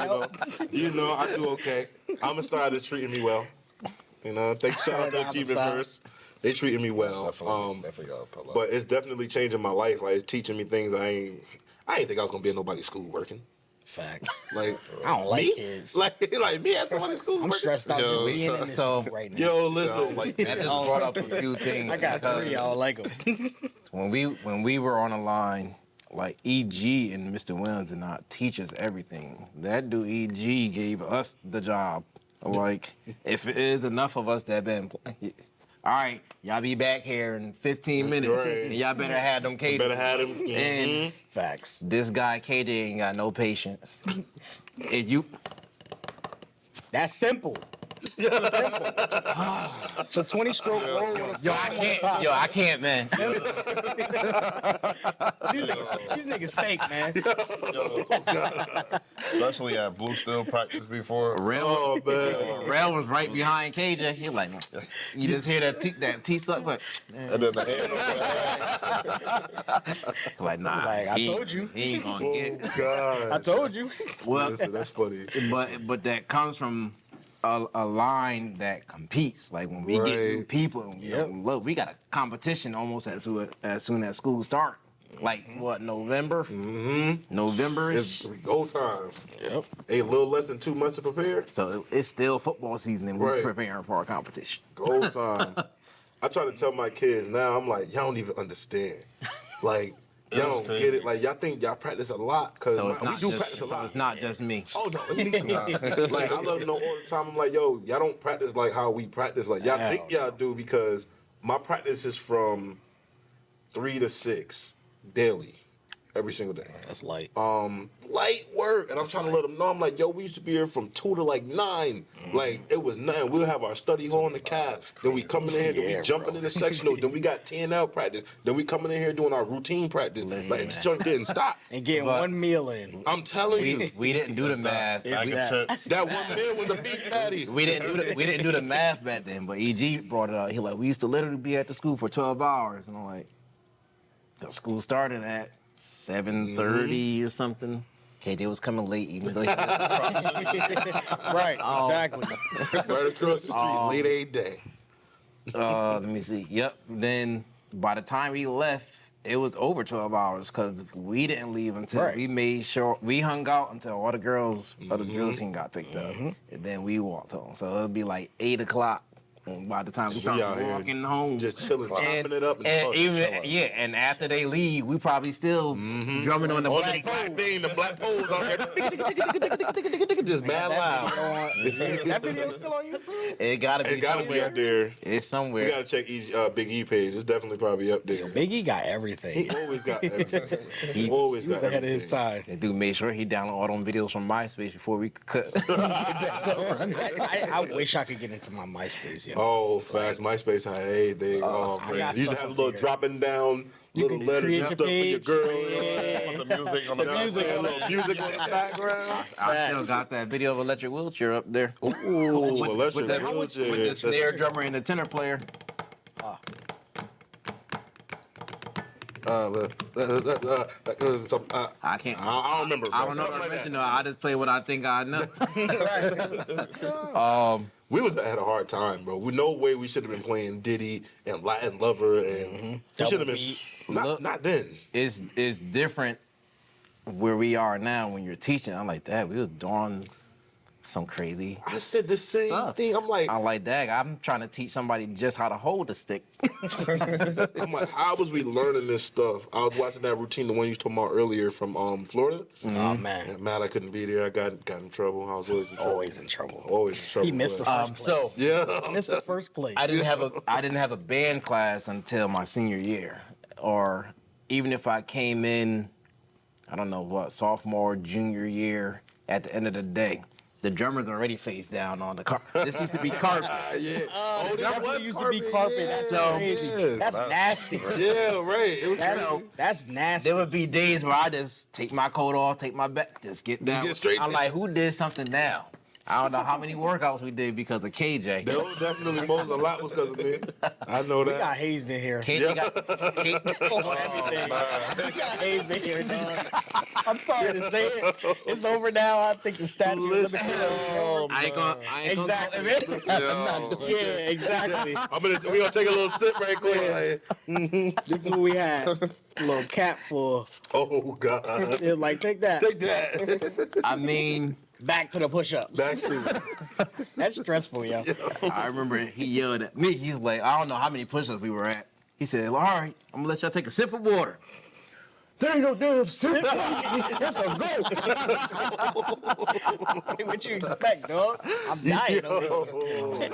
You know, help? I do okay. Amistad is treating me well. You know, thanks shout out to Achievement Amistad. First. They treating me well. Definitely gotta pull up. But it's definitely changing my life. Like, it's teaching me things I ain't think I was gonna be in nobody's school working. Facts. Like, I don't like me? kids. Like me at somebody's school I'm working. stressed out Yo, just being in this so- school right now. Yo, listen. like That just brought up a few things. I got 3. I don't like them. When we were on the line, like EG and Mr. Williams did not teach us everything. That dude EG gave us the job. Like, if it is enough of us that been, all right, y'all be back here in 15 minutes, Right. and y'all better have them cadences. Better have them. And Facts. this guy KJ ain't got no patience. If you, That's simple. It's a 20-stroke roll with a I can't, man. These niggas stink, man. Especially at Blue Steel practice before. Oh, man. Rail was right behind KJ. He like, you just hear that T suck, but And then the hand like, nah. Like, I told you. He ain't gonna get. Oh, God. I told you. Well, Listen, that's funny. but that comes from a line that competes. Like when we get new Right. people, look, we got a competition almost as soon as school start. Like what, November? Mm-hmm. November-ish. It's go time. Yep. Ain't a little less than 2 months to prepare. So it's still football season and we're Right. preparing for our competition. Go time. I try to tell my kids now, I'm like, y'all don't even understand. Like, y'all don't crazy. get it. Like, y'all think y'all practice a lot. Because So it's we not do just practice a lot. it's not just me. Oh, no, it's me too. Like, I let them know all the time. I'm like, yo, y'all don't practice like how we practice. Like, y'all Hell think y'all do because my practice is from 3 to 6 daily, every single day. That's light. Light work. And I'm trying to let them know. I'm like, yo, we used to be here from 2 to like 9. Like, it was 9. We'll have our study hall in the cab. Then we coming in here, then we jumping in the sectional. Then we got TNL practice. Then we coming in here doing our routine practice. Like, this joint didn't stop. And getting But- one meal in. I'm telling you. We didn't do the math. bag of That- chips. That one meal was a beef patty. We didn't do the math back then, but EG brought it up. He like, we used to literally be at the school for 12 hours, and I'm like, the school started at 7:30 or something. KJ was coming late, even though he was across the street. Right, exactly. Right across the street, late a day. Let me see. Yep. Then by the time we left, it was over 12 hours because we didn't leave until Right. we made sure we hung out until all the girls of the drill team got picked up, and then we walked home. So it'd be like 8 o'clock. And by the time we We started out here walking home, just chilling, chopping it up, and and talking. even and after they leave, we probably still drumming on the On black the black pole. bean, the black poles out there. Just mad loud. That video still on YouTube? It gotta be It gotta somewhere. be up there. It's somewhere. We gotta check Big E page. It's definitely probably up there. Biggie got everything. He always got everything. He- always He was got ahead of his everything. time. That dude made sure he downloaded all them videos from MySpace before we could cut. I wish I could get into my MySpace, yo. Oh, facts. MySpace had everything. Oh, I man. got You used to stuff have a up little there. dropping down little can letters create and your stuff for your page. girl. Put the music on the Music, a little music on the background. I still got that video of Electric Wheelchair up there. Ooh, with electric the, wheelchair. with the snare drummer and the tenor player. I can't. I don't remember. I don't know Something what like I meant to that. know. I just play what I think I know. We was had a hard time, bro. We no way we should have been playing Diddy and Latin Lover, and we should have been. Look. Not then. It's different where we are now when you're teaching. I'm like, Dad, we was doing some crazy I said the same stuff. thing. I'm like, I'm like, Dad, I'm trying to teach somebody just how to hold the stick. how was we learning this stuff? I was watching that routine, the one you was talking about earlier from Florida. Oh, man. And mad I couldn't be there. I got in trouble. I was always in trouble. Always in trouble. Always in trouble. He missed the but- first So place. Yeah. Missed the first place. I didn't have a band class until my senior year, or even if I came in, I don't know what, sophomore, junior year. At the end of the day, the drummer's already face down on the car. This used to be carpet. Yeah. Oh, that definitely used to be carpet. That's Yeah. crazy. Yeah. That's nasty. Yeah, right. It was crazy. That's nasty. There would be days where I just take my coat off, take my back, just get down. get straight I'm down. like, who did something now? I don't know how many workouts we did because of KJ. That was definitely a lot was because of me. I know We that. got hazed in here. KJ got. We got hazed in here, dog. I'm sorry to say it. It's over now. I think the statute of Listen. limitations. I ain't gonna. Exactly. Yeah, exactly. We gonna take a little sip right quick. Like, This is what we had. A little cap for. oh God. It was like, take that. Take that. I mean, Back to the push-ups. Back to That's stressful, yo. I remember he yelled at me. He's like, I don't know how many push-ups we were at. He said, all right, I'm gonna let y'all take a sip of water. There ain't no damn sense. That's a goat. What you expect, dog? I'm dying over here.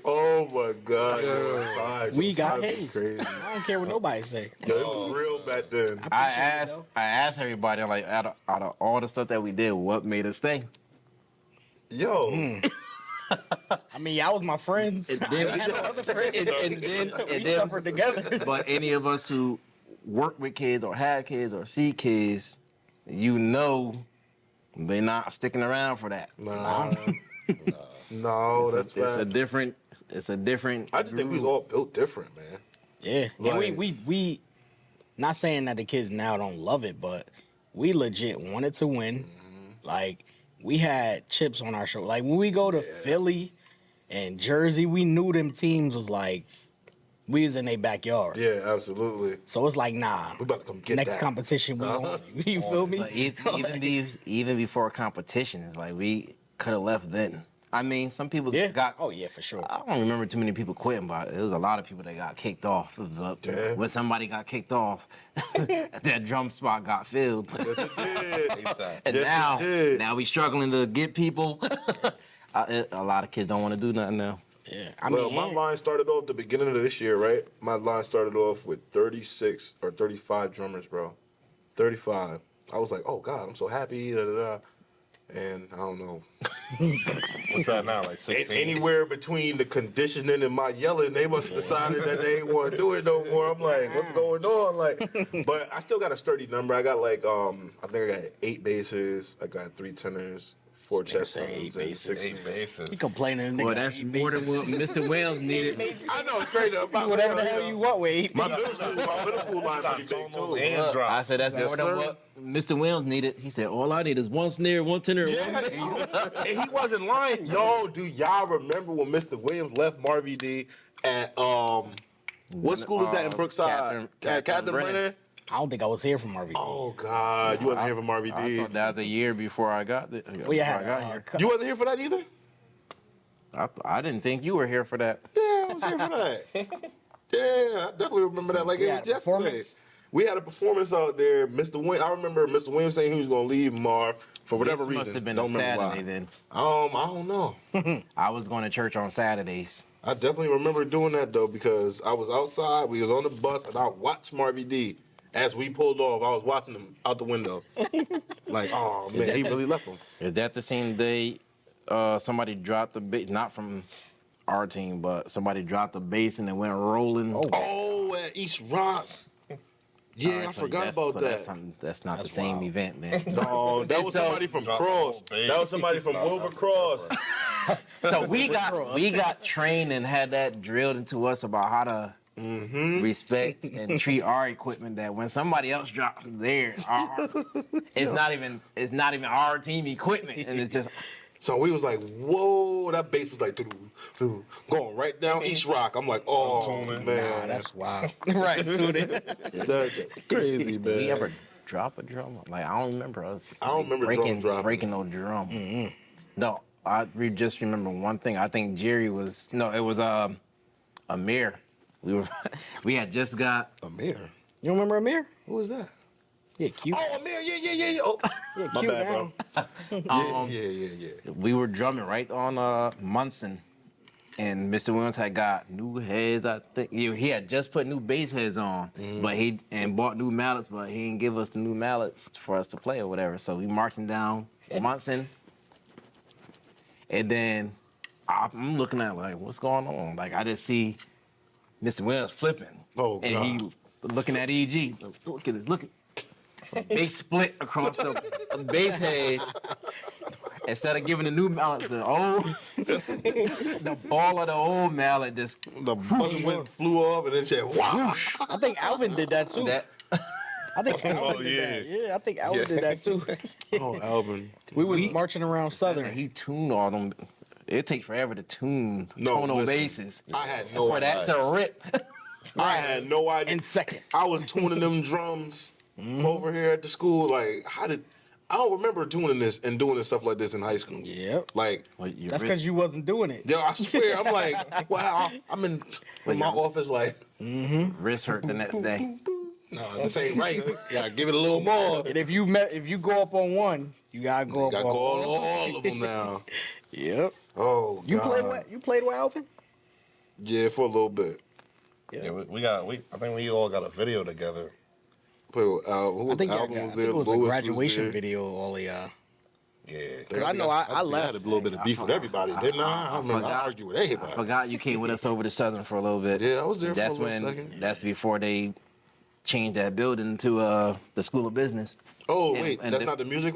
Oh my God. Yo, We got times is hazed. crazy. I don't care what nobody say. Yo, it was real back then. I asked everybody, like, out of all the stuff that we did, what made us stay? Yo. I mean, y'all was my friends. And I then, had no other friends. and We then suffered together. but any of us who work with kids or have kids or see kids, you know, they're not sticking around for that. Nah. No, that's It's a fact. different. It's a different. I just think we was all built different, man. Yeah, Like- and we not saying that the kids now don't love it, but we legit wanted to win. Like, we had chips on our shoulder. Like, when we go to Philly and Jersey, we knew them teams was like, we was in their backyard. Yeah, absolutely. So it's like, nah, We about to come get next that. competition we on you. You feel me? But even before competition, it's like we could have left then. I mean, some people Yeah. got. Oh yeah, for sure. I don't remember too many people quitting, but it was a lot of people that got kicked off. But Yeah. when somebody got kicked off, that drum spot got filled. Yes, it did. And Yes, it did. now we struggling to get people. A lot of kids don't want to do nothing now. Yeah, I Well, mean, my line started off the beginning of this year, right? My line started off with 36 or 35 drummers, bro. 35. I was like, oh God, I'm so happy. Da, da, da. And I don't know. What's that now? Like 16? Anywhere between the conditioning and my yelling, they must have decided that they ain't want to do it no more. I'm like, what's going on? Like, but I still got a sturdy number. I got like, I think I got 8 basses. I got 3 tenors, 4 chest say 8 drums, and basses. 6. 8 bases. he complaining. Well, that's more than what Mr. Wells needed. I know it's crazy. Whatever the hell you want, Wade. My middle school line pretty big too. And drop. I said that's Yes, more than sir. what Mr. Wells needed. He said all I need is 1 snare, 1 tenor, and 1 Yeah, and he wasn't lying. Yo, do y'all remember when Mr. Williams left Marvy D at what school is that in Brookside? Catherine Brennan. Brennan. I don't think I was here from RV. Oh God, you wasn't here for Marvy I D. thought that was a year before I got there. Well, yeah, before I got here. You wasn't here for that either. I didn't think you were here for that. Yeah, I was here for that. Yeah, I definitely remember that. Like We it had was a yesterday. performance? We had a performance out there. I remember Mr. Williams saying he was gonna leave Marv for whatever This reason. must have been Don't a remember Saturday why. then. I don't know. I was going to church on Saturdays. I definitely remember doing that though because I was outside, we was on the bus, and I watched Marvy D. As we pulled off, I was watching him out the window. Like, oh man, he really left him. Is that the same day somebody dropped the bass? Not from our team, but somebody dropped the bass and it went rolling. Oh, at East Rock. Yeah, Alright, I so forgot that's- about so that. That's not That's the same wild. event then. No, that was So- somebody from Drop the Cross. whole bass. That was somebody from Wilbur Cross. So we got trained and had that drilled into us about how to respect and treat our equipment. That when somebody else drops theirs, it's not even our team equipment, and it's just So we was like, whoa, that bass was like going right down East Rock. I'm like, oh man, Nah, that's wild. Right, tune in. that's crazy, man. did we ever drop a drum? Like I don't remember us. I don't remember drums dropping. breaking no drum. No, just remember one thing. I think Jerry was it was Amir. We had just got Amir. You remember Amir? Who was that? Yeah, cute. Oh, Amir, yeah. Oh, Yeah, my cute bad, now. bro. Yeah. we were drumming right on Munson, and Mr. Williams had got new heads. I think he had just put new bass heads on, but he bought new mallets, but he didn't give us the new mallets for us to play or whatever. So we marching down Munson, and then I'm looking at like what's going on. Like I just see Mr. Williams flipping, Oh, and he looking at EG. Look at this, look at. Bass split across the bass head. Instead of giving the new mallet to the old, the ball of the old mallet just The button flew off and then said, wow. I think Alvin did that too. that. I think Alvin did that. Yeah, I think Alvin did that too. Oh, Alvin. We was marching around Southern. He tuned all them. It takes forever to tune tonal listen, basses I had no for that idea. to rip. I had no idea. In seconds. I was tuning them drums over here at the school. Like, I don't remember doing this and doing this stuff like this in high school. Yep. Like, That's because you wasn't doing it. yo, I swear, I'm like, wow, I'm in my office like, wrist hurt the next day. No, this ain't right. You gotta give it a little more. And if you go up on one, you gotta go You up gotta on go all of them now. Yep. Oh, You God. played with Alvin? Yeah, for a little bit. Yeah, I think we all got a video together. Played with Alvin. I think Alvin I was think there. it was Lewis a graduation was there. video. All the Yeah. Cause I know I think I had left. a little bit of beef with everybody, didn't I? I remember I argued with I everybody. forgot you came with us over to Southern for a little bit. Yeah, I was there for a That's little when. second. That's before they changed that building to the School of Business. Oh, And- wait, and that's the- not the music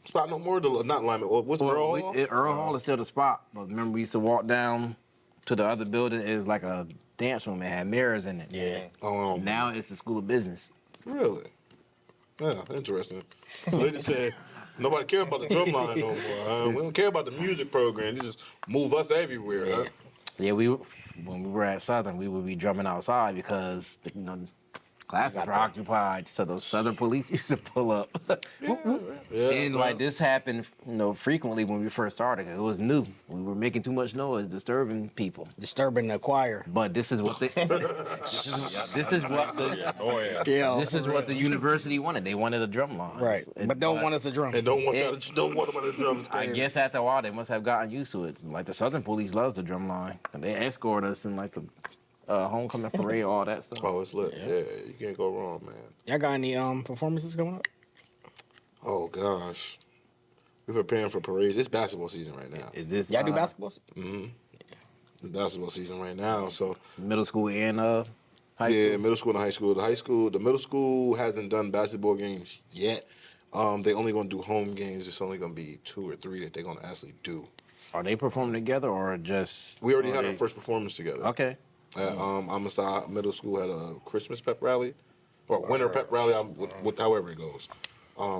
spot no more? Not Lyman. What's Earl Hall? Earl Hall is still the spot, but remember we used to walk down to the other building. It was like a dance room. It had mirrors in it. Yeah. Oh, Now it's the School of Business. really? Yeah, interesting. So they just said, nobody care about the Drumline no more. We don't care about the music program. They just move us everywhere, huh? Yeah, when we were at Southern, we would be drumming outside because classes were occupied. So those Southern police used to pull up. Yeah, And like this happened, frequently when we first started. It was new. We were making too much noise, disturbing people. Disturbing the choir. But this is what this is what the Yeah. this is what the university wanted. They wanted a drum line. Right. But don't want us to drum. And don't want them on the drums. I guess after a while they must have gotten used to it. Like the Southern police loves the drum line. And they escort us in like the homecoming parade, all that stuff. Oh, it's lit. Yeah, you can't go wrong, man. Y'all got any performances coming up? Oh, gosh. We're preparing for parades. It's basketball season right now. Is this Y'all do basketballs? It's basketball season right now, so middle school and high school? yeah, middle school and high school. The middle school hasn't done basketball games yet. They only gonna do home games. It's only gonna be 2 or 3 that they're gonna actually do. Are they performing together or just? We already had our first performance together. Okay. Amistad Middle School had a Christmas pep rally, or winter pep rally, with however it goes.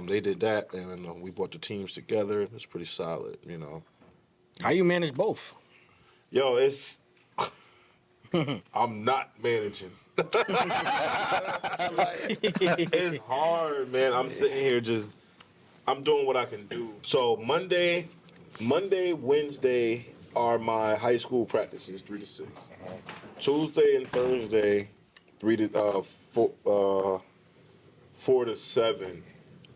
They did that, and we brought the teams together. It was pretty solid, How you manage both? Yo, it's I'm not managing. It's hard, man. I'm sitting here I'm doing what I can do. So Monday, Wednesday are my high school practices, 3 to 6. Tuesday and Thursday, 4 to 7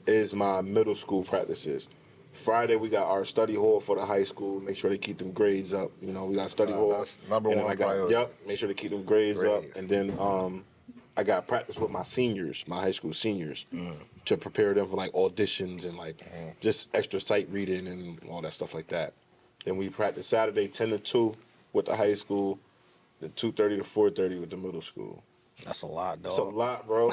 is my middle school practices. Friday we got our study hall for the high school. Make sure they keep them grades up. We got study hall. That's number And then one priority. Yep. Make sure they keep them grades up. Grades. And then I got practice with my seniors, my high school seniors, to prepare them for like auditions and like just extra sight reading and all that stuff like that. Then we practice Saturday 10 to 2 with the high school, then 2:30 to 4:30 with the middle school. That's a lot, dog. It's a lot, bro.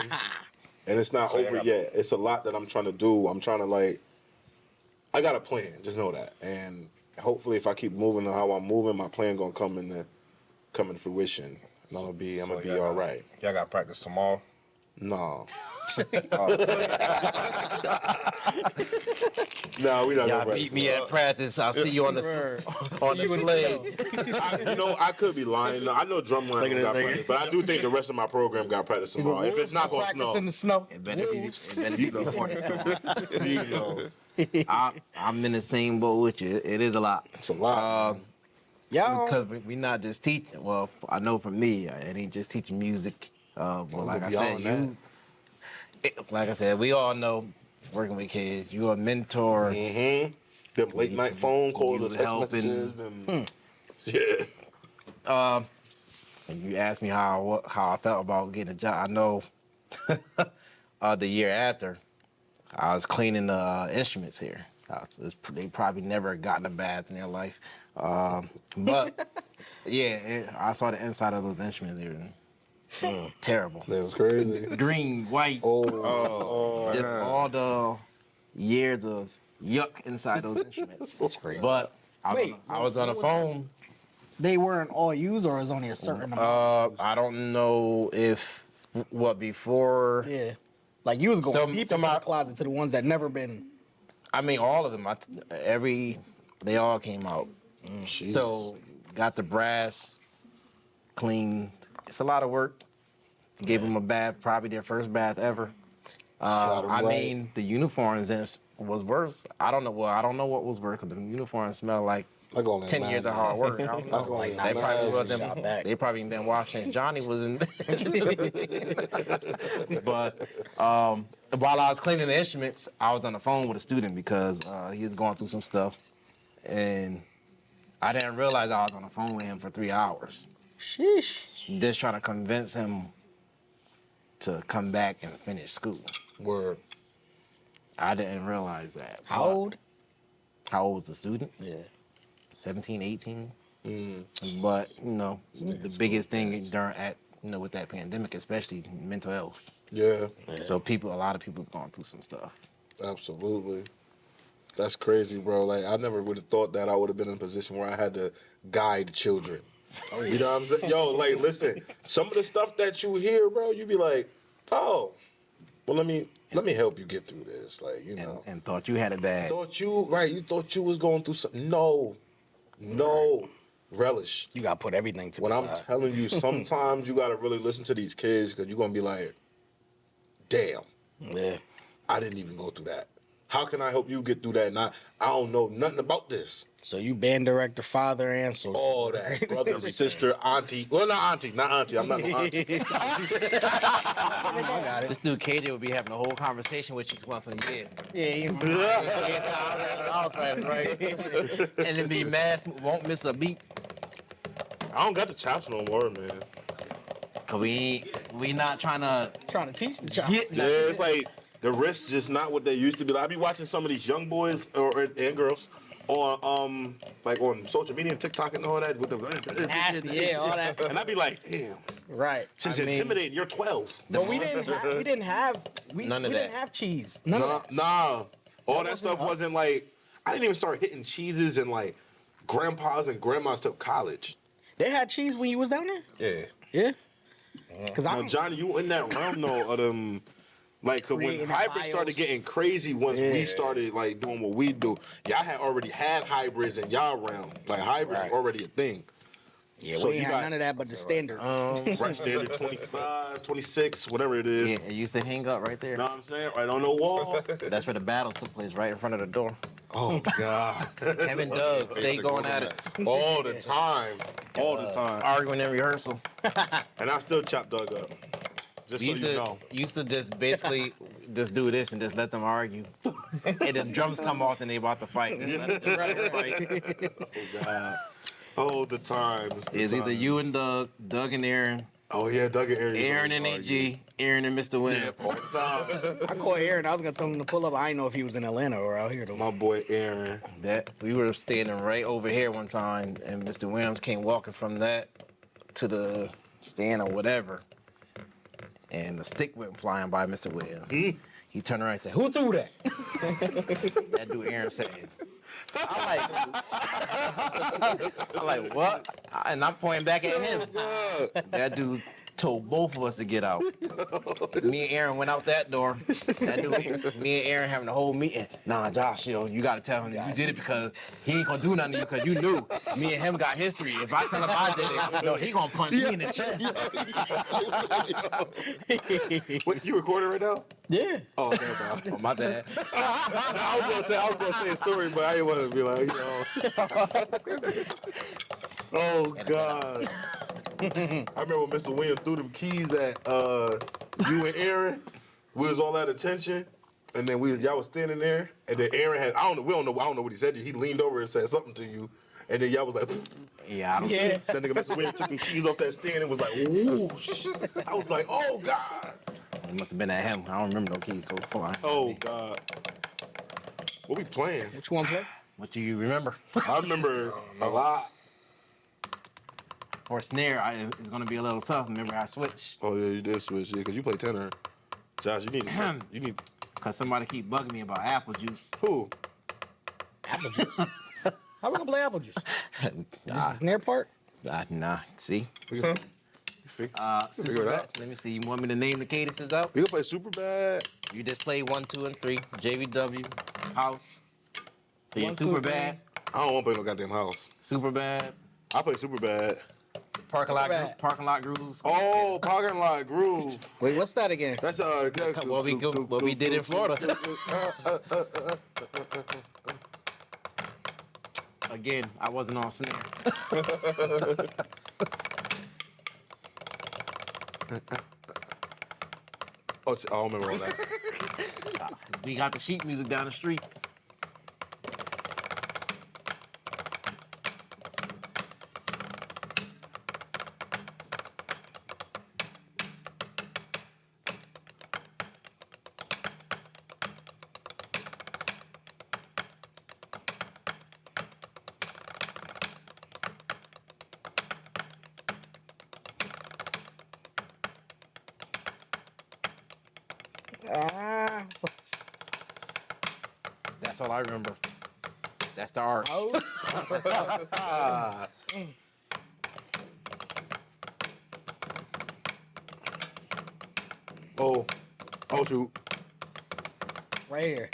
And it's not over yet. It's a lot that I'm trying to do. I'm trying to I got a plan. Just know that. And hopefully, if I keep moving how I'm moving, my plan gonna come into fruition. And I'm gonna be all right. Y'all got practice tomorrow? No. No, we not Y'all gonna beat me at practice. I'll see you on the sled. I could be lying. No, I know Drumline got practice, but I do think the rest of my program got practice tomorrow. If it's not gonna Practice snow, in the snow. It better be before the storm. you know, I'm in the same boat with you. It is a lot. it's a lot. Y'all, Because we not just teaching. Well, I know for me, it ain't just teaching music. But like I said, like I said, we all know working with kids. You're a mentor. Them late night phone calls, the text helping. messages, them. Yeah. And you asked me how I felt about getting a job. I know the year after, I was cleaning the instruments here. They probably never gotten a bath in their life. But yeah, I saw the inside of those instruments. They were terrible. That was crazy. Green, white, just all the years of yuck inside those instruments. that's crazy. But Wait, I was on the phone. They weren't all used, or is only a certain amount? I don't know if before. Yeah, like you was going Some- deep some into the out- closet to the ones that never been. I mean, all of them. They all came out. So got the brass cleaned. It's a lot of work. Gave them a bath, probably their first bath ever. I mean, the uniforms was worse. I don't know. Well, I don't know what was worse. 'Cause the uniforms smell like Like only 10 years of hard work. I don't know. Like They probably wasn't shot back. They probably been watching. Johnny was in. But while I was cleaning the instruments, I was on the phone with a student because he was going through some stuff, and I didn't realize I was on the phone with him for 3 hours, Sheesh. just trying to convince him to come back and finish school. Word. I didn't realize that. How old? How old was the student? Yeah. 17, 18. But the biggest thing during with that pandemic, especially mental health. Yeah, So a lot of people's going through some stuff. absolutely. That's crazy, bro. Like, I never would have thought that I would have been in a position where I had to guide children. You know what I'm saying? Yo, like, listen, some of the stuff that you hear, bro, you be like, oh, well, let me help you get through this. Like, you know. And thought you had it bad. You thought you was going through something. No. Relish. You gotta put everything to When the I'm side. telling you, sometimes you gotta really listen to these kids because you're gonna be like, damn, Yeah. I didn't even go through that. How can I help you get through that? And I don't know nothing about this. So you band director, father, and so All that. Brother, sister, auntie. Well, not auntie. I'm not no auntie. I got it. This dude KJ would be having a whole conversation with you once a year. Yeah, Right. And then be mad, won't miss a beat. I don't got the chops no more, man. Cause we not trying to trying to teach the child. Yeah, it's like the risks just not what they used to be. Like, I be watching some of these young boys and girls on like on social media and TikTok and all that with the Nasty, yeah, all that. and I be like, damn, Right. just intimidating. You're 12. But we didn't have None of we didn't that. have cheese. None of that. Nah. All that wasn't stuff us. wasn't like. I didn't even start hitting cheeses and like grandpas and grandmas till college. They had cheese when you was down there? Yeah. Yeah. Cause Now, I'm Johnny, you in that realm though of them. Like, 'cause when Creating hybrids started bios. getting crazy once we Yeah. started, like, doing what we do, y'all had already had hybrids in y'all realm. Like, hybrids Right. were already a thing. yeah, So we you ain't got- had none of that but the standard. Right standard 25, 26, whatever it is. Yeah, it used to hang up right there. Know what I'm saying? Right on the wall. That's where the battles took place, right in front of the door. Oh, God. Him and Doug stay going at it, All the time. All the time. arguing in rehearsal. And I still chop Doug up. Just We so you know. used to just basically just do this and just let them argue. And the drums come off and they about to fight. Just let them fight. Oh, God. All the time. It's either you and Doug, Doug and Aaron, Oh, yeah, Doug and Aaron. used to Aaron and always argue. AG, Aaron and Mr. Yeah, Williams. all the time. I called Aaron. I was gonna tell him to pull up. I didn't know if he was in Atlanta or out here though. My boy Aaron. That we were standing right over here one time, and Mr. Williams came walking from that to the stand or whatever, and the stick went flying by Mr. Williams. He turned around and said, "Who threw that?" That dude Aaron said. I'm like, what? And I'm pointing back at him. That dude told both of us to get out. Me and Aaron went out that door. That dude, me and Aaron having the whole meeting. Nah, Josh, you gotta tell him that you did it because he ain't gonna do nothing to you because you knew. Me and him got history. If I tell him I did it, he gonna punch me in the chest. Wait, you recording right now? Yeah. Oh, okay, bro. Oh, my bad. I was gonna say a story, but I didn't want to be like, Oh God. I remember when Mr. Williams threw them keys at you and Aaron. We was all at attention, and then y'all was standing there, and then Aaron had I don't know what he said. He leaned over and said something to you, and then y'all was like. Yeah, I don't Yeah. That nigga Mr. Williams took the keys off that stand and was like, whoosh. I was like, oh God. It must have been at him. I don't remember no keys go flying. Oh God. What we playing? Which one play? What do you remember? I remember a lot. For snare, it's gonna be a little tough. Remember, I switched Oh yeah, you did switch, yeah, because you play tenor. Josh, you need because somebody keep bugging me about apple juice. who? Apple juice. How we gonna play apple juice? Just the snare part? Nah. See, We can figure super it bad. out. Let me see. You want me to name the cadences out? We can play super bad. You just play 1, 2, and 3. JVW, house. So you're 1, 2, super 3. bad, I don't want to play no goddamn house. super bad. I play super bad. Parking bad. lot grooves. Oh, parking lot groove. Wait, what's that again? That's What we did in Florida. Again, I wasn't on snare. Oh, I don't remember all that. We got the sheet music down the street. That's all I remember. That's the arch. Oh, shoot. Right here.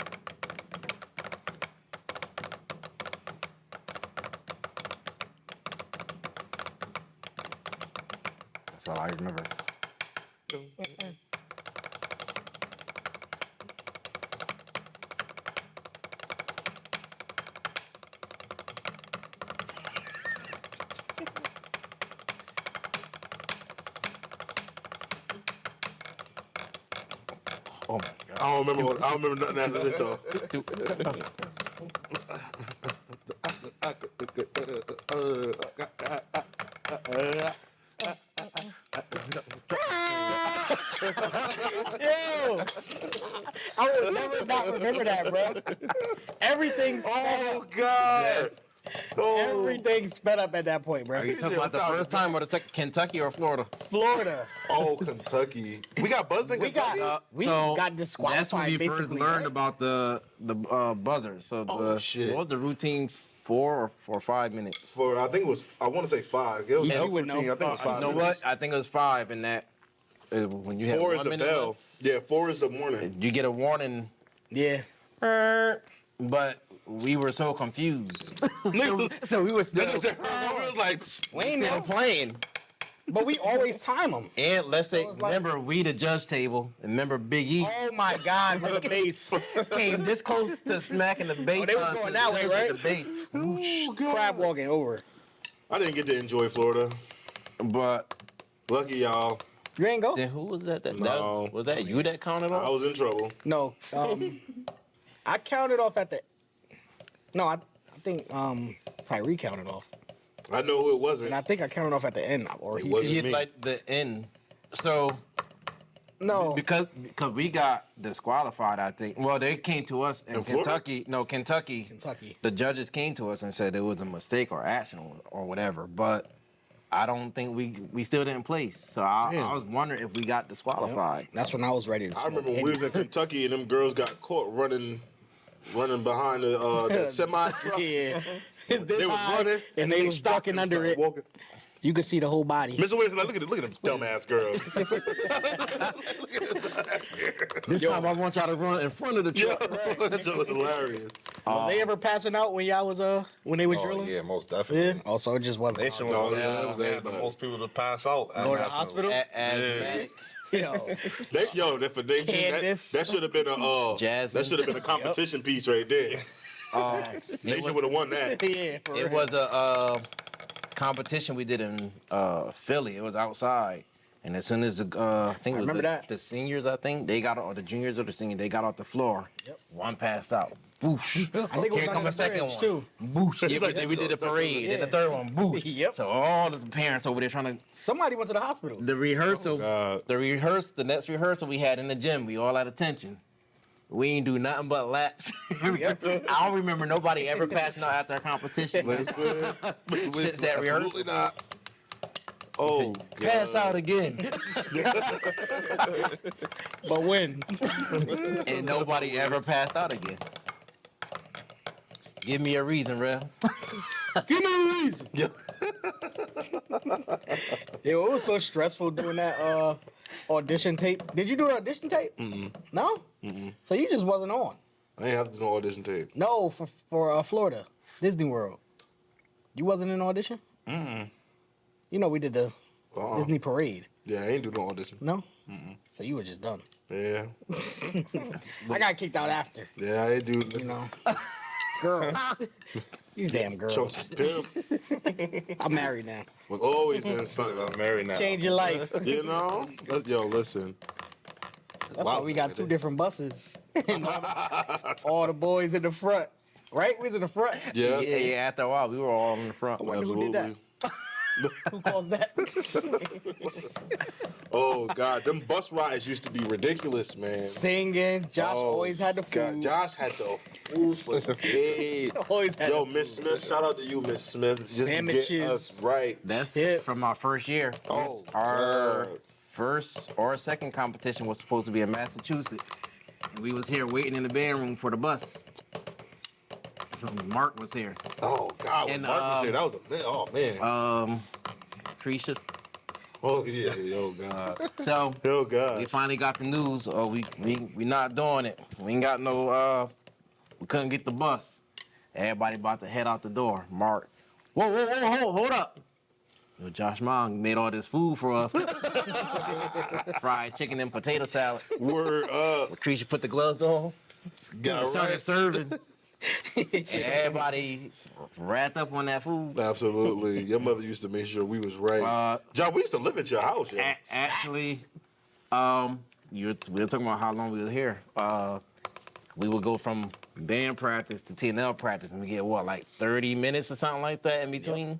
That's all I remember. Oh my God. I don't remember nothing after this though. Yo, I would never not remember that, bro. Everything's Oh God. Oh. everything sped up at that point, bro. Are you talking about the first time or the second? Kentucky or Florida? Florida. Oh, Kentucky. We got buzzed in Kentucky. We So got disqualified. That's when we first basically, learned right? about the buzzers. So Oh, shit. what was the routine? 4 or 5 minutes. For I think it was. I want to say 5. It was Yeah, health you would know. routine. I think it was 5. You know minutes. what? I think it was 5, and that when you have 4 is 1 the minute bell. left, Yeah, 4 is the morning. you get a warning. Yeah. But we were so confused. So we were still was like, We ain't know. playing. But we always time them. And let's say, it's like- remember, we the judge table. And remember, Big E Oh my God, with the bass. came this close to smacking the bass. Oh, they was line going to that the way, judge right? with The bass. Crab walking over. I didn't get to enjoy Florida. But Lucky y'all. You ain't go? then who was that? No. Was that you that counted I off? was in trouble. No. I counted off at the. No, I think Tyree counted off, I know who it wasn't. and I think I counted off at the end, or It he. wasn't. He me. like the end. So No. because we got disqualified, I think. Well, they came to us in Florida? Kentucky. No, Kentucky. Kentucky. The judges came to us and said it was a mistake or action or whatever. But I don't think we still didn't place. So I was wondering if we got disqualified. That's when I was ready to. I remember smoke. when we was in Kentucky and them girls got caught running behind the semi truck. Yeah. It's this They was high, running and they was stopped ducking and under it. started walking. You could see the whole body. Mr. Williams, like, look at them dumbass girls. This time I want y'all to run in front of the Yo, truck. that joke was hilarious. Was they ever passing out when y'all was when they was Oh, drilling? yeah, most definitely. Yeah. Also, it just wasn't. They showing No, they yeah, had the everybody. most people to pass out. at Go to the nationals. hospital? Asthmatic. Yo. For they Candace. that should have been a Jasmine. that should have been a competition piece right there. Nation would have won that. Yeah. For It real. was a competition we did in Philly. It was outside. And as soon as I think it was remember that. the seniors, I think they got or the juniors or the seniors, they got off the floor. Yep. One passed out. Boosh. I think it was Here under come the a second bridge, one. too. Boosh. Yeah, but then we did a parade. Then the Yeah. third one. Boosh. Yep. So all of the parents over there trying to Somebody went to the hospital. the rehearsal. God. The next rehearsal we had in the gym. We all had attention. We ain't do nothing but laps. I don't remember nobody ever passing out after a competition since that rehearsal. Absolutely not. Oh, Pass out again. But when? And nobody ever passed out again. Give me a reason, Rev. Give me a reason. Yeah. Yo, it was so stressful doing that audition tape. Did you do an audition tape? No? So you just wasn't on? I ain't have to do no audition tape. No, for Florida, Disney World. You wasn't in audition? You know we did the Disney parade. Yeah, I ain't do no audition. No? So you were just done. Yeah. I got kicked out after, Yeah, I ain't do. you know. Girls. These damn girls. Chunks pimp I'm married now. was always in something. I'm married now. Change your life. You know? Yo, listen. That's why we got two different buses. All the boys in the front. Right? We was in the front. Yeah. Yeah, after a while, we were all in the front. wonder who did that. Who calls that? Oh God, them bus rides used to be ridiculous, man. Singing. Josh always had the God, food. Josh had the food for the day. Always had Yo, the Miss food. Smith, shout out to you, Miss Smith. Just to Sandwiches. get us right. That's Tips. from our first year. Oh, Our God. first or second competition was supposed to be in Massachusetts. And we was here waiting in the band room for the bus. So Mark was here. Oh God, And, Mark was here. That was a man. Oh man. Krisha. Oh yeah. Yo God. So Oh we God. finally got the news. Oh, we not doing it. We ain't got no. We couldn't get the bus. Everybody about to head out the door. Mark, whoa, hold up. Yo, Josh Mong made all this food for us. Fried chicken and potato salad. Word up. Krisha put the gloves on. Got Started right. serving. And everybody wrapped up on that food. Absolutely. Your mother used to make sure we was right. John, we used to live at your house, yeah. Actually, we were talking about how long we were here. We would go from band practice to TNL practice, and we get like 30 minutes or something like that in between.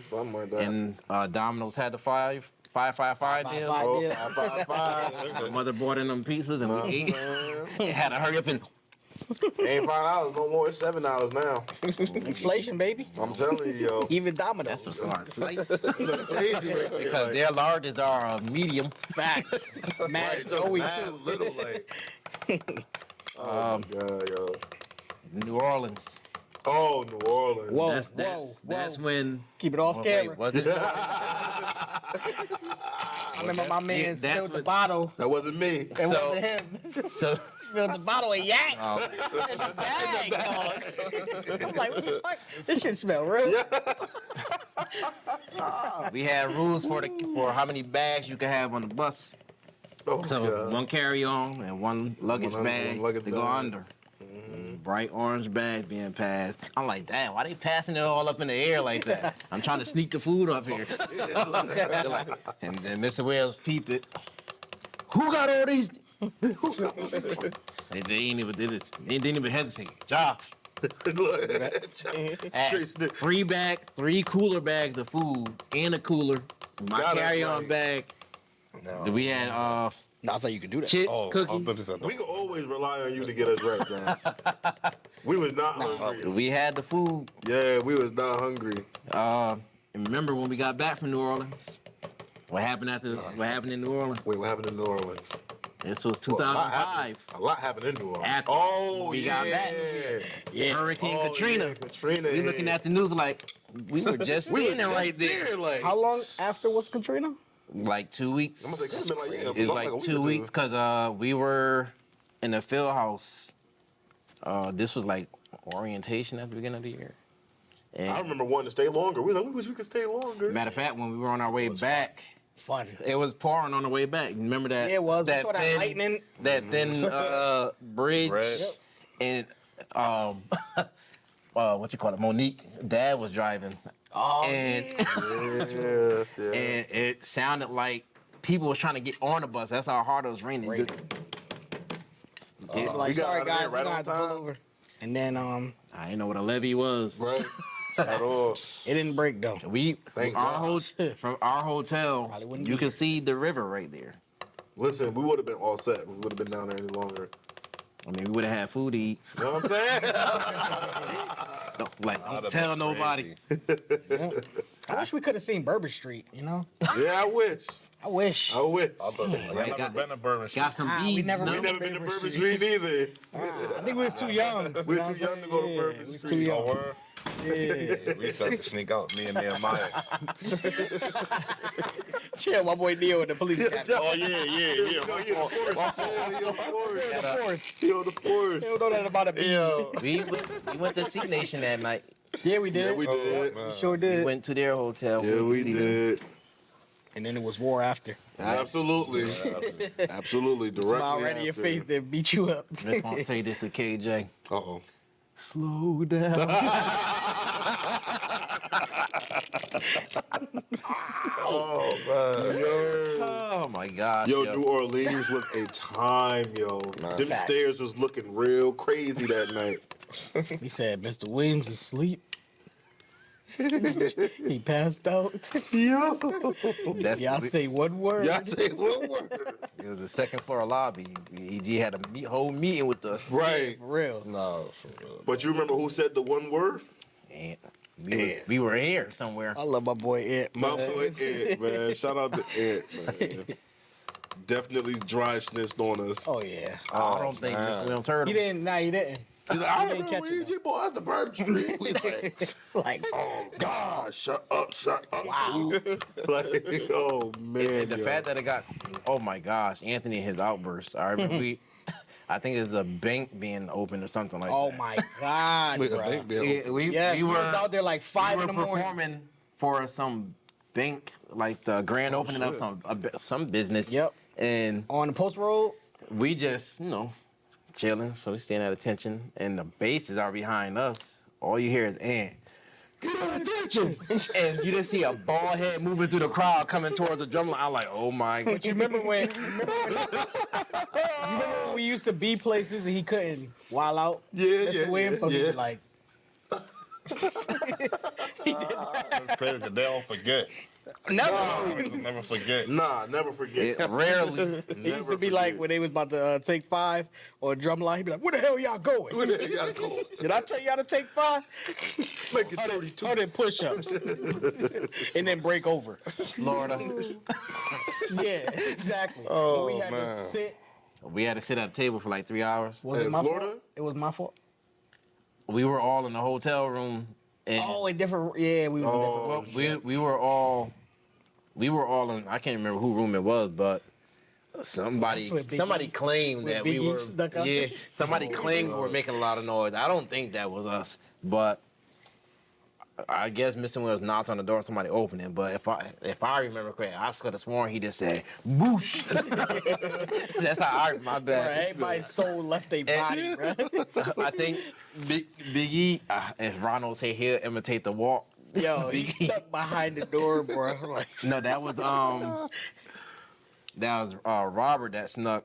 Something like that. And Domino's had the five deal. Five. Oh, Yeah. 555. My mother brought in them pizzas, and we ate. Had to hurry up and. Ain't $5 no more. It's $7 now. Inflation, baby. I'm telling you, yo. Even Domino's. That's a smart slice. Crazy right there. Because their larges are medium. Facts. Mad Right, Joey mad too. little like. Oh my God, yo. New Orleans. Oh, New Orleans. Whoa, That's when. Keep it off camera. Wait, was it? I remember my man that's spilled the what- bottle. That wasn't me. It So- wasn't him. So. Spilled the bottle of yak. Oh, in the bag, dog. I'm like, what the fuck? This shit smell real. we had rules for how many bags you can have on the bus. Oh, So God. one carry-on and one luggage One bag luggage to go bag. under. Bright orange bags being passed. I'm like, damn, why they passing it all up in the air like that? I'm trying to sneak the food up here. They're like- and then Mr. Wells peep it. Who got all these? they didn't even hesitate. Josh. Straight stick. Three cooler bags of food and a cooler. My Got it carry-on right. bag. No. We had No, that's how you can do that. chips, Oh, cookies. We can always rely on you to get us right, John. We was not hungry. We had the food. Yeah, we was not hungry. And remember when we got back from New Orleans? What happened in New Orleans? Wait, what happened in New Orleans? This was Well, 2005. A lot happened in New Orleans. After Oh, we yeah. got back. Hurricane Oh, Katrina. yeah, Katrina. We looking at the news like we were just standing right there. Like, How long after was Katrina? Like 2 weeks. I'm gonna say, it's been like, yeah, It's something like a week 2 or weeks because we were in the HillHouse. This was like orientation at the beginning of the year. And I remember wanting to stay longer. We was like, we wish we could stay longer. matter of fact, when we were on our way back, Fun. it was pouring on the way back. Remember that? Yeah, it was. We That saw that thin, lightning. That thin bridge. Bridge. And what you call it? Monique, Dad was driving. Oh, And Yeah. and it sounded like people was trying to get on the bus. That's how hard it was raining. Raining. like, we got sorry out of guys, there we're right gonna on have to pull time. over. And then I didn't know what a levee was. Right. At all. it didn't break though. We Thank from our hotel, Probably wouldn't you be can see the river right there. Listen, we would have been all set. We would have been down there any longer. I mean, we would have had food to eat. You know what I'm saying? Don't tell nobody. I wish we could have seen Bourbon Street. You know, Yeah, I wish. I wish. I wish. I thought I've never got- been to Bourbon Street. Got some we beads. never no? We been never been to Bourbon Bourbon Street. Street either. I think we was too young. We were too young to go to Bourbon We was Street. too young. Oh, word? Yeah. We used to have to sneak out, me and Nehemiah. Chill, my boy Neo in the police academy. Oh, yeah. The force. Yo, the force. They don't know that about a bee. Yo. We went to Sea Nation that night. Yeah, we did. Yeah, we did. We sure We did. went to their hotel. Yeah, went to we see them. did. And then it was war after. Absolutely. Absolutely. Directly Smile right in your after. face, then beat you up. I just want to say this to KJ. Uh-oh. Slow down. Oh man. Oh my gosh. Yo, New Orleans was a time, yo. Them Facts. stairs was looking real crazy that night. He said, Mr. Williams is asleep. He passed out. Yo. That's Y'all say one word. Y'all say one word. It was the second floor lobby. EG had a whole meeting with us. Right. For real. No, for real. But you remember who said the one word? And we were here somewhere. I love my boy Ed. My man. boy Ed, man. Shout out to Ed, man. Definitely dry snitched on us. Oh, yeah. I don't think man. Mr. Williams heard He him. didn't. Nah, he didn't. He's like, He I didn't remember catch it, EG boy at the Bird Street. We like, Like, oh God, shut up. wow. Like, oh man. And the fact that it got, oh my gosh, Anthony and his outbursts. I remember I think it's a bank being open or something like Oh, that. my God, Wait, a bro. bank bill. Yeah, we was out there like 5 we in were the morning. performing for some bank, like the grand opening of some business. Yep. And On the post road. we just, chilling. So we staying at attention, and the bases are behind us. All you hear is "and get attention," and you just see a bald head moving through the crowd coming towards the drumline. I'm like, oh my god. But you remember when we used to be places and he couldn't wild out? Yeah, Mr. yeah, Williams, so yeah. he'd be like, That's crazy because they don't forget. never. They'll never forget. Nah, never forget. It rarely. He used to be like when they was about to take 5 or Drumline, he'd be like, where the hell y'all going? Where the hell y'all going? Did I tell y'all to take 5? Make it 32. 100 push-ups. And then break over. Florida. Yeah, exactly. Oh, we had to man. sit. We had to sit at a table for like 3 hours. Was In it my Florida? fault? It was my fault. We were all in the hotel room, and Oh, in different. Yeah, we was in different. well, rooms. we were all in. I can't remember who room it was, but somebody That's what somebody Biggie- claimed when that we Biggie were. snuck out? Yeah, somebody claimed we were making a lot of noise. I don't think that was us, but I guess Mr. Williams knocked on the door. Somebody opened it, but if I remember correctly, I could have sworn he just said "boosh." That's how I. My Bruh, bad. everybody's soul left their body, bro. I think Big E, if Ronald say he'll imitate the walk. Yo, he Big E. stuck behind the door, bro. Like, No, that was Robert that snuck.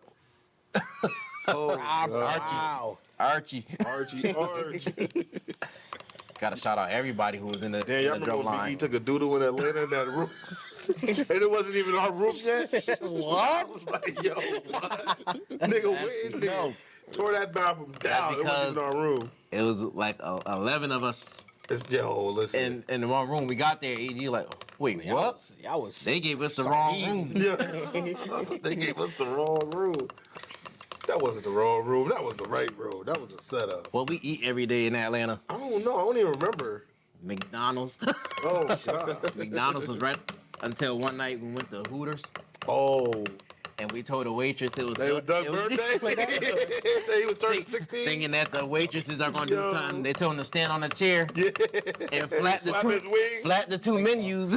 Oh, wow. Archie. Archie. Gotta shout out everybody who was in the, Damn, in y'all the remember drum when Big E line. took a doodle in Atlanta in that room? And it wasn't even our room yet? I What? was like, yo, what? Nigga went in there. No. Tore that bathroom down. It wasn't because- even our room. It was like 11 of us It's, yo, listen. in the one room. We got there, EG like, wait, what? I was. They gave us the wrong room. Yeah. They gave us the wrong room. That wasn't the wrong room. That was the right room. That was a setup. What we eat every day in Atlanta? I don't know. I don't even remember. McDonald's. Oh, God. McDonald's was right until one night we went to Hooters Oh. and we told the waitress it was They was Doug's it was- birthday? Say he was turning 16? thinking that the waitresses are gonna Yo. do something. They told him to stand on a chair and flap Slap his wings. the two menus.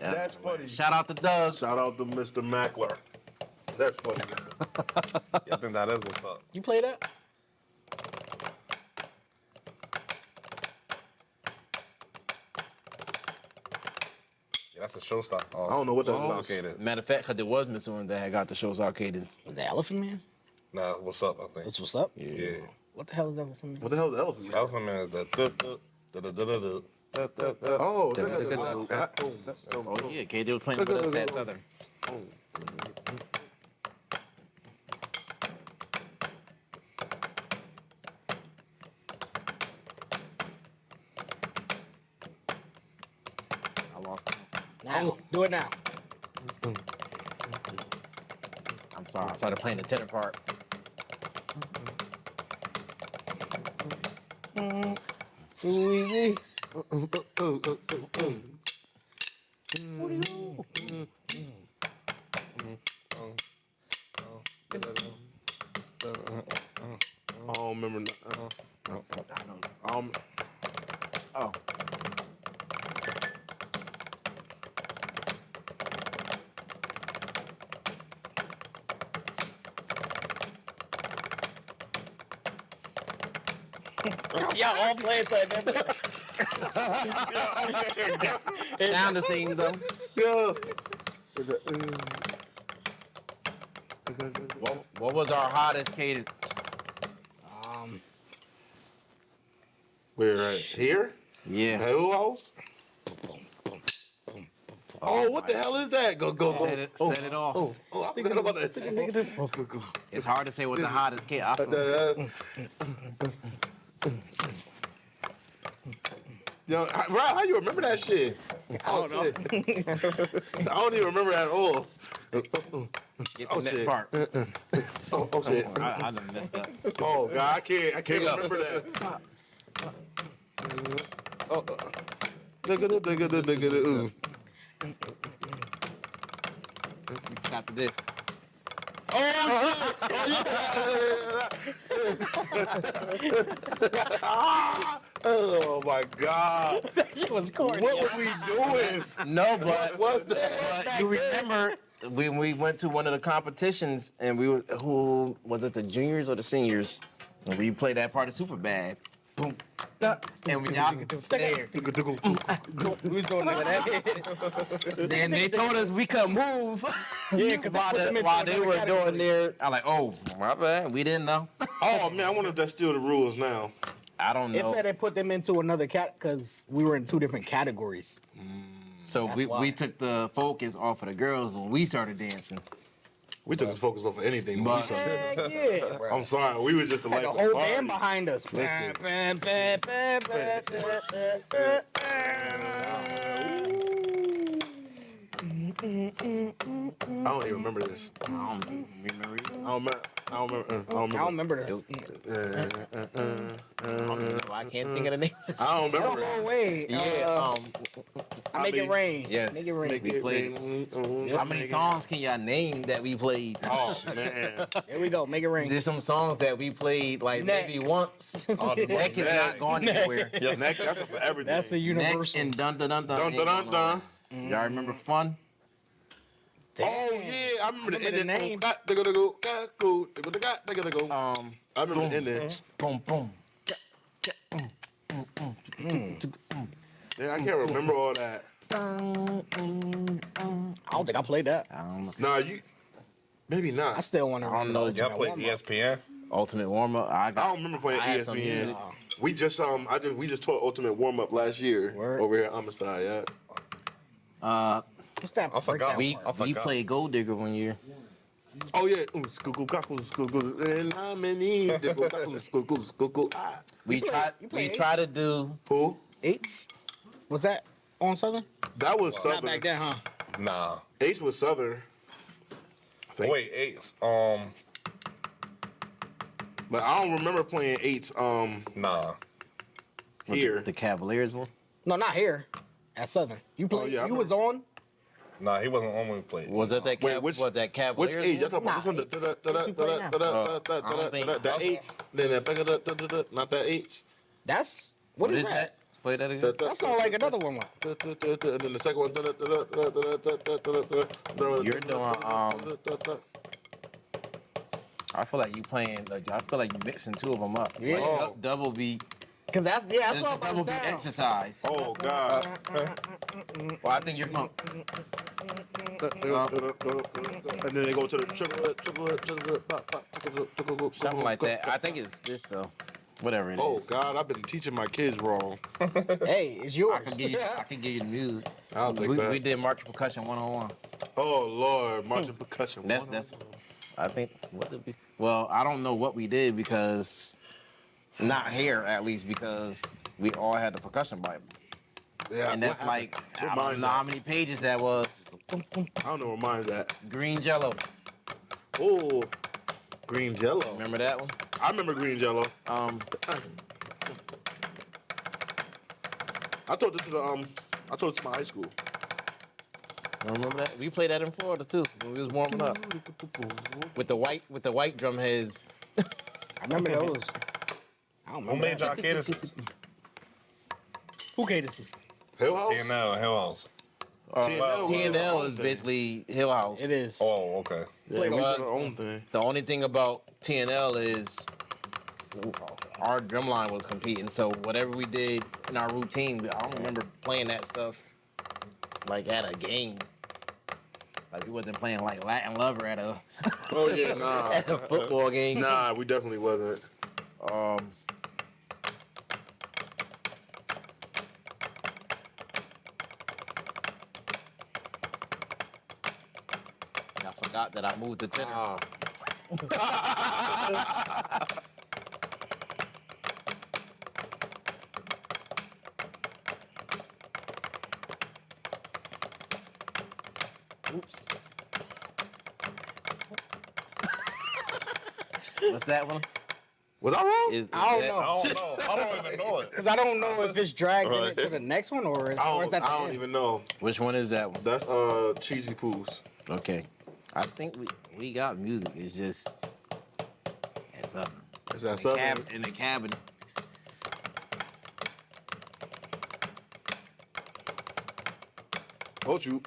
That's funny. Shout out to Doug. Shout out to Mr. Mackler. That's funny, man. Yeah, I think that is what's up. You play that? Yeah, that's a showstopper. Oh, I don't know what that is. okay, then. Matter of fact, because there was Mr. One that had got the show's cadence. The Elephant Man? Nah, what's up, I think. That's what's up? Yeah. What the hell is Elephant Man? What the hell is Elephant Man? Elephant Man is the Oh, Oh yeah, KJ was playing with us at Southern. I lost him. Now. Do it now. I'm sorry, I started playing the tenor part. Wavyy. I don't remember. Oh. Y'all all playing something. Sound the same though. Yeah. What was our hottest cadence? We're right here. Yeah. HillHouse. Oh, what the hell is that? Go. Set it off. Oh, I forgot about that. Go. It's hard to say what the hottest cadence. Yo, Rob, how you remember that shit? I don't know. I don't even remember that at all. Get Oh, the next shit. part. Oh shit. I done messed up. Oh God, I can't remember that. Oh, After this. oh my God. Shit was corny. What was we doing? No, but What's that? But you remember when we went to one of the competitions and we were, who was it, the juniors or the seniors? And we played that part of Superbad. Boom. And we y'all could stare. We was going over that. Then they told us we couldn't move. Yeah, because while they were doing their, I'm like, oh, my bad. We didn't know. Oh man, I wonder if that's still the rules now. I don't It know. said they put them into another cat because we were in 2 different categories. So That's we why. took the focus off of the girls when we started dancing. We took his focus off of anything. When we But- started. Heck yeah, bro. I'm sorry, we was just a Had life the whole party. band behind us. Listen. I don't even remember this. I don't remember either. I don't remember. I don't remember this. I can't think of the name. I don't remember. Oh, wait. Yeah. I make it rain. Yes. Make it rain. Make We it played. rain. How many songs can y'all name that we played? Oh man. Here we go. Make it rain. There's some songs that we played like Neck. maybe once. Oh, the neck is not going anywhere. Yeah, neck. That's for everything. That's a Neck universal. and dun dun dun dun. Dun, ain't dun, dun, going dun. nowhere. Y'all remember Fun? Oh yeah, I remember the the ending. name. I remember the ending. Boom boom. Yeah, I can't remember all that. I don't think I played that. I don't know. Nah, you. Maybe I not. still want to. I don't know. Y'all play ESPN? Ultimate warm up. I don't remember playing I had some ESPN. music. We just we just taught Ultimate Warm Up last year Word. over here at Amistad. Yeah. What's that? I forgot. breakdown part? We played Gold Digger one year. Oh yeah. And I'm in need. We tried to do. Who? 8s? Was that on Southern? That was Not Southern. back then, huh? Nah. Ace was Southern. I think. Wait, 8s. But I don't remember playing 8s Nah. here. The Cavaliers one. No, not here. At Southern. You played. yeah, I you was on. Nah, he wasn't on when we played. Was that that? Wait, which- what that Cavaliers? Which age? Y'all one? talking about this one? What you play now? I don't think- That 8s. Then that not that 8s. That's what is that? Play that again. That sounds like another one. And then the second one. You're doing I feel like you playing. Like, I feel like you mixing 2 of them up. Yeah. Like, double beat. Cause that's that's what Double I'm beat saying. exercise. Oh God. Well, I think you're from. And then they go to the triple. Something like that. I think it's this though. Whatever it is. Oh God, I've been teaching my kids wrong. Hey, it's yours. I can give you the music. I'll take that. We did march percussion 101. Oh Lord, marching percussion. That's. I think what did we? Well, I don't know what we did because not here at least because we all had the percussion Bible. Yeah, And that's what like happened? I What don't mine's know how at? many pages that was. I don't know where mine's at. Green Jello. Oh, green Jello. Remember that one? I remember green Jello. I told this to the I told it to my high school. Remember that? We played that in Florida too when we was warming up with the white drum heads. I remember those. I don't Who remember. made y'all cadences? Who cadences? HillHouse. TNL and HillHouse. TNL TNL is thing. basically HillHouse. It is. Oh, okay. Yeah, we Well, did our own thing. The only thing about TNL is our drumline was competing. So whatever we did in our routine, I don't remember playing that stuff like at a game. Like we wasn't playing like Latin Lover at a Oh yeah, nah. at a football game. Nah, we definitely wasn't. I forgot that I moved the tenor. Oops. What's that one? Was I wrong? I don't that- know. I don't know. I don't even know it. Because I don't know if it's dragged in Right. it to the next one or is I that the don't end? even know. Which one is that one? That's Cheesy Poos. Okay. I think we got music. It's just it's up Is that Southern? in the cabin. Oh shoot.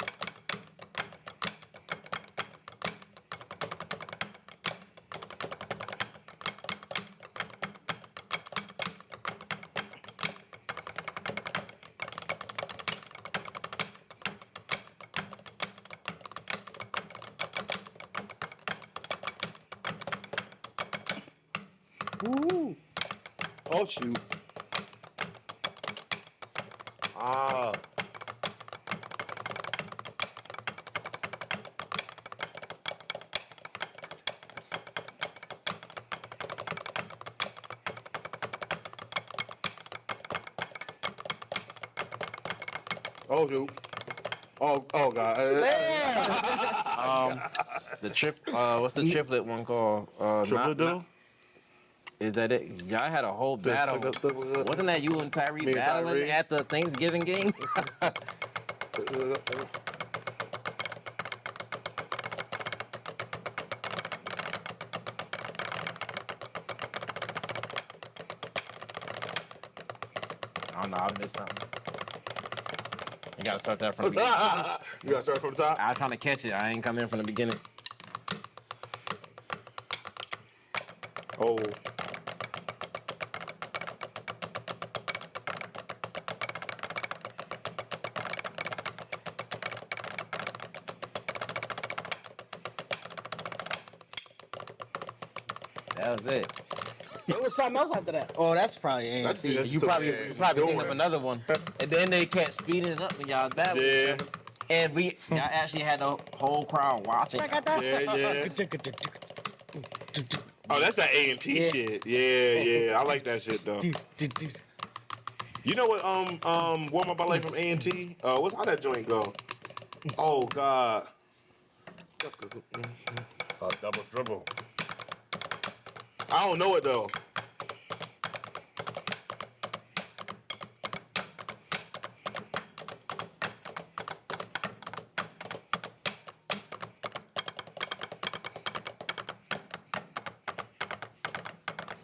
Ooh. Oh shoot. Ah. Oh shoot. Oh god. The what's the triplet one called? Triple do? Is that it? Y'all had a whole battle. Wasn't that you and Tyree Me and battling Tyree. at the Thanksgiving game? I don't know. I missed something. You gotta start that from the beginning. You gotta start from the top. I was trying to catch it. I ain't come in from the beginning. Oh. That was it. There was something else after that. Oh, that's probably That's- AMC. that's- You probably Yeah, thinking doing. of another one. And then they kept speeding it up when y'all was battling. Yeah. And y'all actually had the whole crowd watching. Yeah, yeah. Oh, that's that A&T Yeah. shit. Yeah. I like that shit though. You know what? Warm Up My Life from A&T. How that joint go? Oh God. Double dribble. I don't know it though.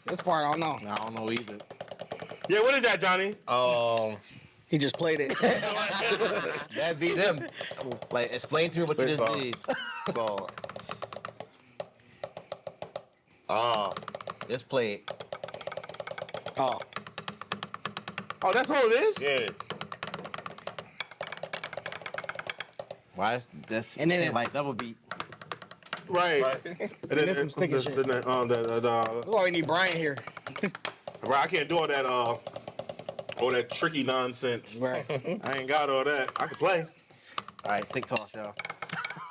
This part I don't know. I don't know either. Yeah, what is that, Johnny? He just played it. That beat them. Like, explain to me what you Big just song. did. So, Just play it. Oh. Oh, that's all it is? yeah. Why is that's And then it's- like double beat? Right. Right. And there's some sticky shit. That's why we need Brian here. right, I can't do all that tricky nonsense. Right. I ain't got all that. I can play. All right, stick toss, y'all.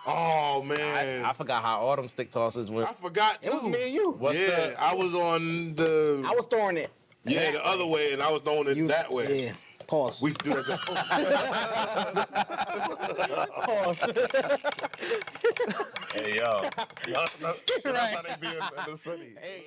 Oh man. I forgot how all them stick tosses went. I forgot too. It was me and you. What's yeah, the- I was on the I was throwing it. the other way, and I was throwing it You- that way. Yeah. Pause. We do that. Pause. Hey, yo. That's how they be in the city. Hey,